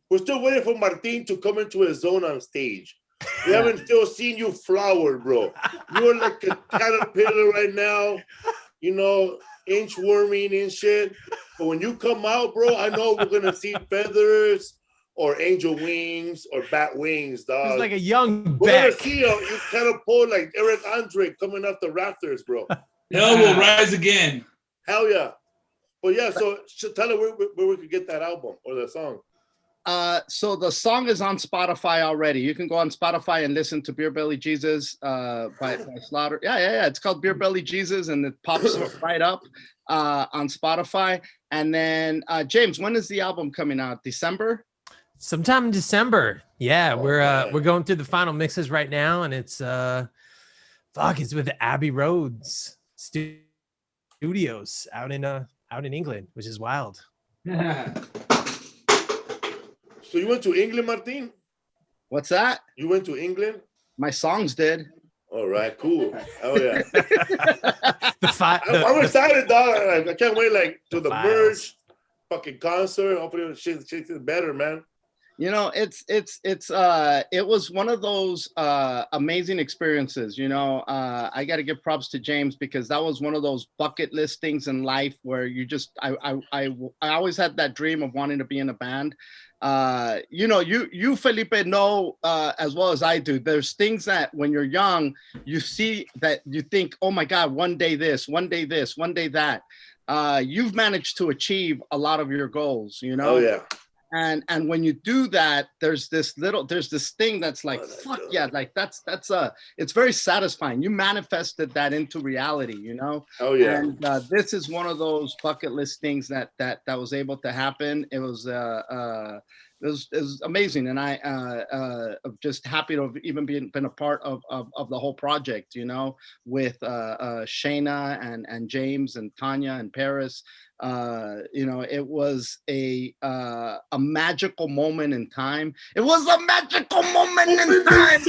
we're still waiting for Martin to come into his zone on stage. We haven't still seen you flower, bro. You're like a caterpillar right now, you know, inchworming and shit. But when you come out, bro, I know we're gonna see feathers or angel wings or bat wings, dog. It's like a young We're Beck. gonna see you catapult like Eric Andre coming off the rafters, bro. Hell will rise again. Hell yeah. But yeah, so tell her where we could get that album or the song. So the song is on Spotify already. You can go on Spotify and listen to Beer Belly Jesus by Slaughter. Yeah. It's called Beer Belly Jesus, and it pops right up on Spotify. And then James, when is the album coming out? December? Sometime in December. Yeah, Oh, we're going through the final mixes right now, and it's it's with Abbey Roads Studios out in England, which is wild. So you went to England, Martin? What's that? You went to England? My songs did. All right, cool. Oh yeah. The I'm excited, dog. I can't wait like to the files. merch, fucking concert. Hopefully shit is better, man. You know, it was one of those amazing experiences. You know, I got to give props to James because that was one of those bucket list things in life where you just I always had that dream of wanting to be in a band. You know, you Felipe know as well as I do. There's things that when you're young, you see that you think, oh my God, one day this, one day this, one day that. You've managed to achieve a lot of your goals. You know. Oh yeah. And when you do that, there's this thing that's like, fuck yeah, like that's it's very satisfying. You manifested that into reality, you know? Oh yeah. And this is one of those bucket list things that was able to happen. It was amazing, and I'm just happy to have even been a part of the whole project, you know, with Shayna and James and Tanya and Paris. You know, it was a magical moment in time. It was a magical moment in time.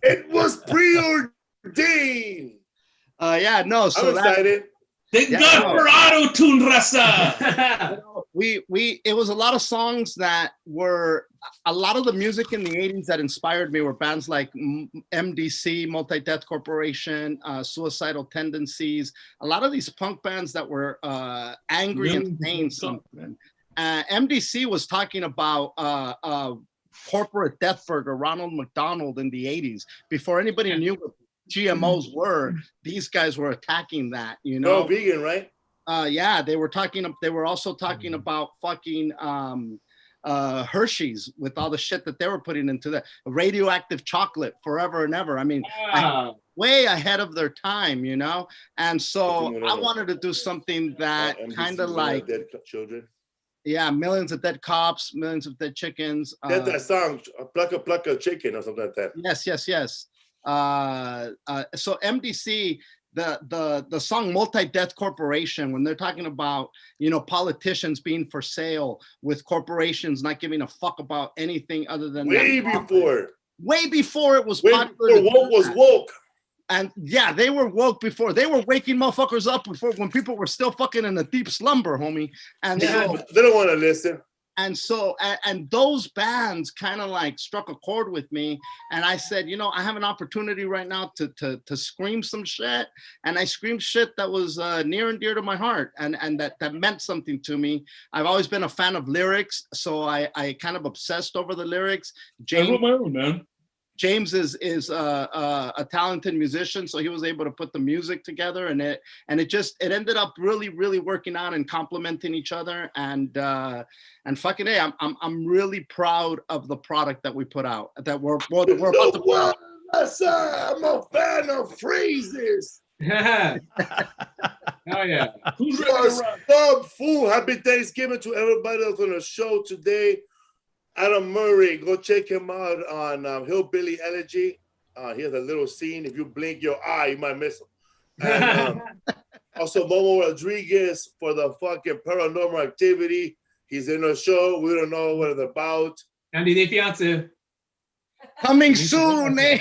It was preordained. Yeah, no. So I'm excited. Thank God for auto-tune, Raza. It was a lot of songs that were a lot of the music in the 80s that inspired me were bands like MDC, Multi-Death Corporation, Suicidal Tendencies, a lot of these punk bands that were angry and saying something. MDC was talking about corporate death burger, Ronald McDonald in the 80s. Before anybody knew what GMOs were, these guys were attacking that, you know. No, vegan, right? Yeah, they were also talking about fucking Hershey's with all the shit that they were putting into that radioactive chocolate forever and ever. I mean, way ahead of their time, you know. And so I wanted to do something that kind of like dead children. Yeah, millions of dead cops, millions of dead chickens. That's that song, pluck a chicken or something like that. Yes. So MDC, the song Multi-Death Corporation, when they're talking about, you know, politicians being for sale with corporations not giving a fuck about anything other than way before it was popular. Woke was woke. And yeah, they were woke before. They were waking motherfuckers up before when people were still fucking in a deep slumber, homie. And so they don't want to listen. And so, and those bands kind of like struck a chord with me. And I said, you know, I have an opportunity right now to scream some shit. And I screamed shit that was near and dear to my heart. And that meant something to me. I've always been a fan of lyrics. So I kind of obsessed over the lyrics. I wrote my own, man. James is a talented musician, so he was able to put the music together, and it ended up really working out and complementing each other, and fucking hey, I'm really proud of the product that we put out, that we're about to put out. I'm a fan of phrases. Oh yeah. Who's up, fool? Happy Thanksgiving to everybody that's on the show today. Adam Murray, go check him out on Hillbilly Elegy. He has a little scene. If you blink your eye, you might miss him. And also Momo Rodriguez for the fucking Paranormal Activity. He's in the show. We don't know what it's about. Andy De Fiance. Coming soon, eh?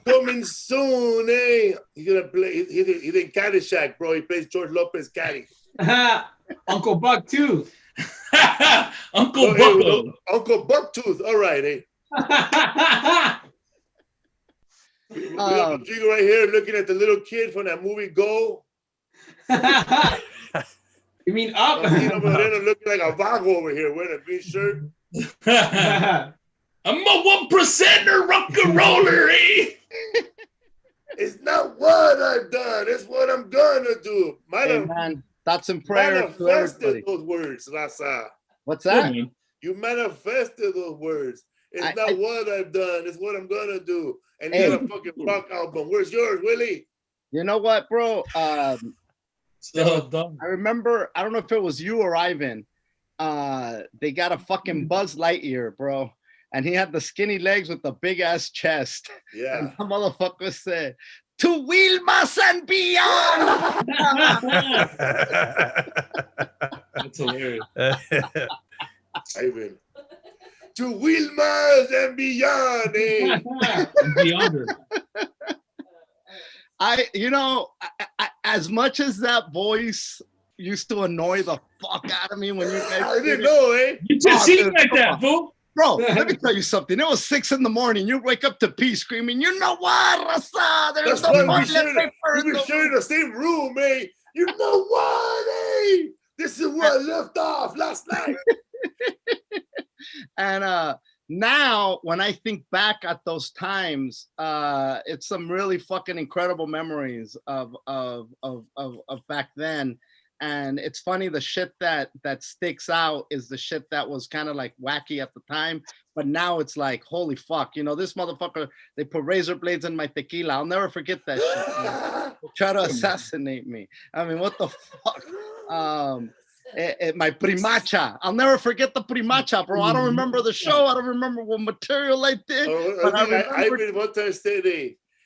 Coming soon, eh? He's gonna play. He's in Caddyshack, bro. He plays George Lopez Caddy. Uncle Buck too. Uncle Bucko. Uncle Bucktooth. All right, eh? We got Rodrigo right here looking at the little kid from that movie Go. You mean Up? Moreno looking like a vago over here wearing a green shirt. I'm a 1%er rock and roller, eh? It's not what I've done. It's what I'm gonna do. Man, thoughts and prayers to everybody. Those words, Raza. What's that? You manifested those words. It's not what I've done. It's what I'm gonna do. And you got a fucking rock album. Where's yours, Willie? You know what, bro? So dumb. I remember. I don't know if it was you or Ivan. they got a fucking Buzz Lightyear, bro. And he had the skinny legs with the big ass chest. Yeah. And the motherfucker said, "To Wilmas and beyond." That's hilarious. Ivan. To Wilmas and beyond. Eh? And beyond her. As much as that voice used to annoy the fuck out of me when you guys I didn't know, eh? You just Oh, sing dude, like come that, on. fool. Bro, let me tell you something. It was 6 a.m. You wake up to pee screaming, "You know what, Raza? There's That's no why we toilet paper in were the sharing the same room, eh? You know what, eh? This is where I left off last night. And now when I think back at those times, it's some really fucking incredible memories of back then. And it's funny, the shit that sticks out is the shit that was kind of like wacky at the time, but now it's like, holy fuck, this motherfucker, they put razor blades in my tequila. I'll never forget that shit, man. They try to assassinate me. I mean, what the fuck? My primacha. I'll never forget the primacha, bro. I don't remember the show. I don't remember what material I did. But I remember one time said,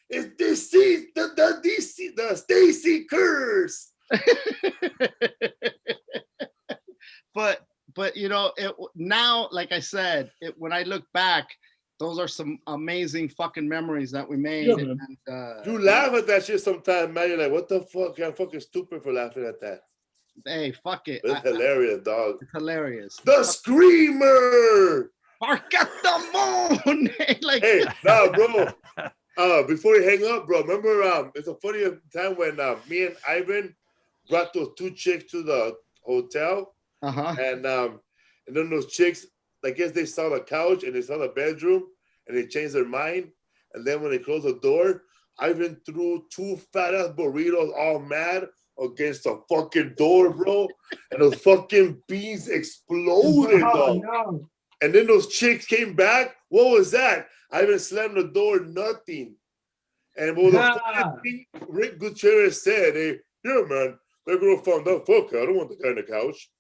it's the Stacy curse. but now, like I said, when I look back, those are some amazing fucking memories that we made. Yeah, and, You laugh at that shit sometimes, man. You're like, what the fuck? I'm fucking stupid for laughing at that. Hey, fuck it. It's hilarious, dog. It's hilarious. The Screamer. Bark at the moon. Like, Hey, nah, bro. Before you hang up, bro, remember it's a funny time when me and Ivan brought those 2 chicks to the hotel, and then those chicks, I guess they saw the couch and they saw the bedroom and they changed their mind, and then when they closed the door, Ivan threw 2 fat ass burritos all mad against the fucking door, bro, and those fucking beans exploded, dog. No. And then those chicks came back. What was that? Ivan slammed the door, nothing. And what the fucking thing Rick Gutierrez said, hey, yeah, man, that girl found out, fuck her, I don't want the guy on the couch.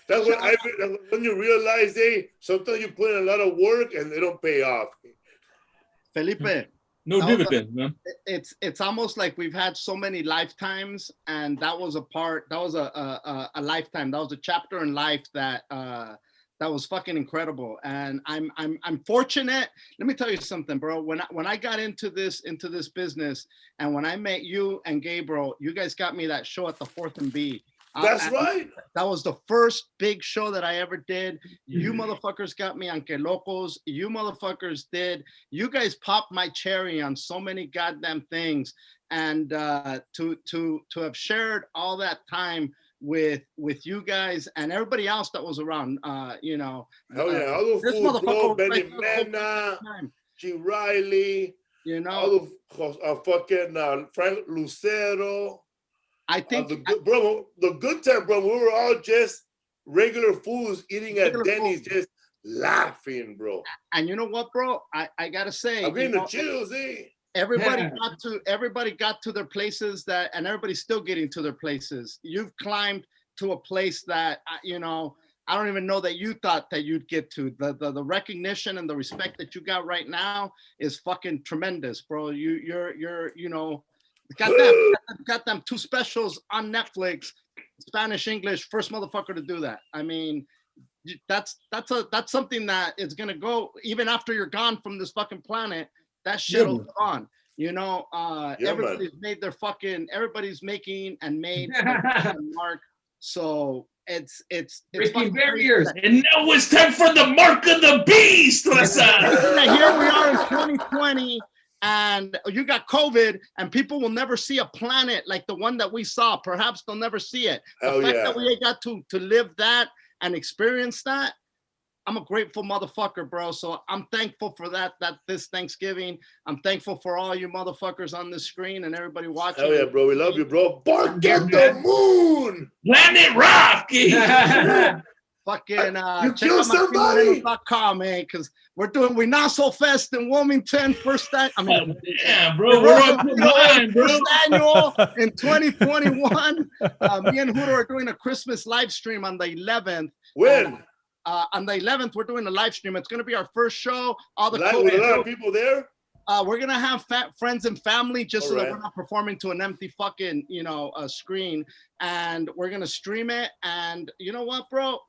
That's when you realize, hey, sometimes you put in a lot of work and they don't pay off. Felipe. No dividend, man. It's almost like we've had so many lifetimes, and that was a lifetime. That was a chapter in life that was fucking incredible. And I'm fortunate. Let me tell you something, bro. When I got into this business, and when I met you and Gabriel, you guys got me that show at the 4th and B. That's right. That was the first big show that I ever did. You motherfuckers got me on Que Locos. You motherfuckers did. You guys popped my cherry on so many goddamn things. And to have shared all that time with you guys and everybody else that was around, Hell yeah, all those this fools, bro, motherfucker Benny right Mena, G. Riley, all the fucking Frank Lucero. I think the good time, bro. We were all just regular fools eating at Denny's, just laughing, bro. And you know what, bro? I gotta say, I'm getting the chills, eh? Everybody got to their places and everybody's still getting to their places. You've climbed to a place that I don't even know that you thought that you'd get to. The recognition and the respect that you got right now is fucking tremendous, bro. You're got them 2 specials on Netflix, Spanish, English, first motherfucker to do that. I mean, that's something that is gonna go even after you're gone from this fucking planet. That shit will go on. Everybody's made their fucking. Everybody's making and made a mark. So it's breaking barriers. And now it's time for the mark of the beast. Here we are in 2020. And you got COVID, and people will never see a planet like the one that we saw. Perhaps they'll never see it. The fact that we got to live that and experience that, I'm a grateful motherfucker, bro. So I'm thankful for that this Thanksgiving. I'm thankful for all you motherfuckers on the screen and everybody watching. Hell yeah, bro. We love you, bro. Bark at the moon. Planet Rocky. fucking You check killed out somebody? martinmoreno.com, man, because we not so fest in Wilmington, first time. I mean, Yeah, bro. We're up to mine, bro. first annual in 2021. Me and Hoodoo are doing a Christmas live stream on the 11th. When? On the 11th, we're doing a live stream. It's going to be our first show. All the With a lot of people there? we're going to have friends and family just so that Alright. we're not performing to an empty fucking, screen. And we're going to stream it. And you know what, bro?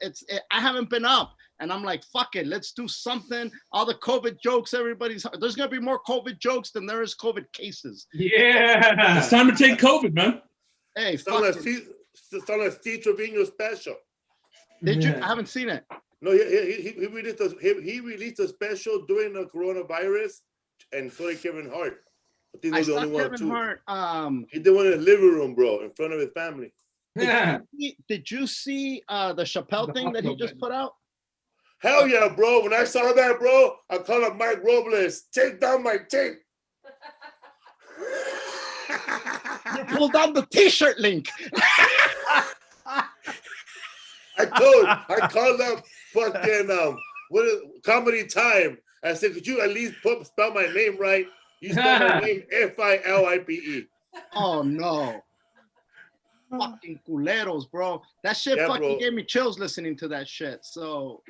I haven't been up. And I'm like, fuck it. Let's do something. All the COVID jokes, there's going to be more COVID jokes than there is COVID cases. Yeah. It's time to take COVID, man. Hey, It's fuck on it. a Steve Trevino special. Did you? Yeah. I haven't seen it. No, he released a special during the coronavirus, and so did Kevin Hart. I think I he's the saw only one Kevin too. Hart. He did one in his living room, bro, in front of his family. Yeah. Did you see the Chappelle thing that he just put out? Hell yeah, bro. When I saw that, bro, I called up Mike Robles. Take down my tape. You pulled down the T-shirt link. I called up fucking Comedy Time. I said, could you at least spell my name right? You spell my name Filipe. Oh no. Fucking culeros, bro. That shit Yeah, fucking bro. gave me chills listening to that shit. So,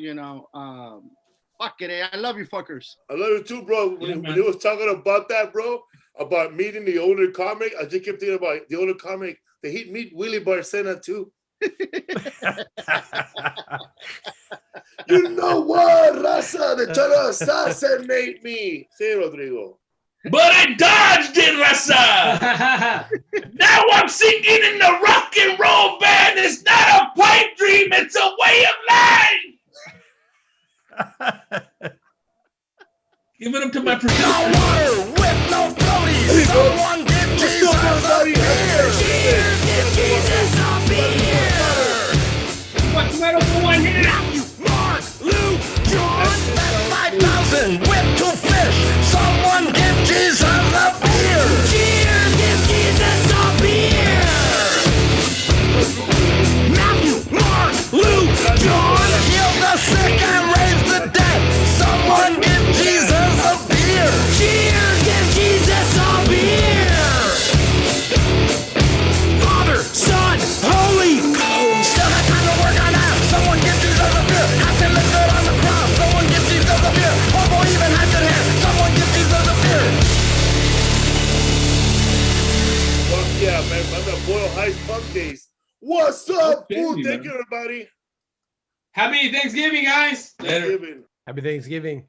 fuck it. I love you fuckers. I love you too, bro. Yeah, When man. he was talking about that, bro, about meeting the owner comic, I just kept thinking about the owner comic. Did he meet Willie Barcena too? You know what, Raza? They're trying to assassinate me. Say, Rodrigo. But I dodged it, Rasa. Now I'm singing in the rock and roll band. It's not a pipe dream. It's a way of life. Giving them to my producer. With no floaties, someone give Jesus a beer. Cheers, give Jesus a beer. What's metal for one here? Matthew, Mark, Luke, John, bet 5,000 whip to fish. Someone give Jesus a beer. Cheers, give Jesus a beer. Matthew, Mark, Luke, John, heal the sick and raise the dead. Someone give Jesus a beer. Cheers, give Jesus a beer. Father, Son, Holy Ghost. Still got time to work on that. Someone give Jesus a beer. Have to lift it on the cross. Someone give Jesus a beer. Homo even has it here. Someone give Jesus a beer. Fuck yeah, man. I'm the Boyle Heights Punk Days. What's up, Okay, fool? man. Thank you, everybody. Happy Thanksgiving, guys. Later. Thanksgiving. Happy Thanksgiving.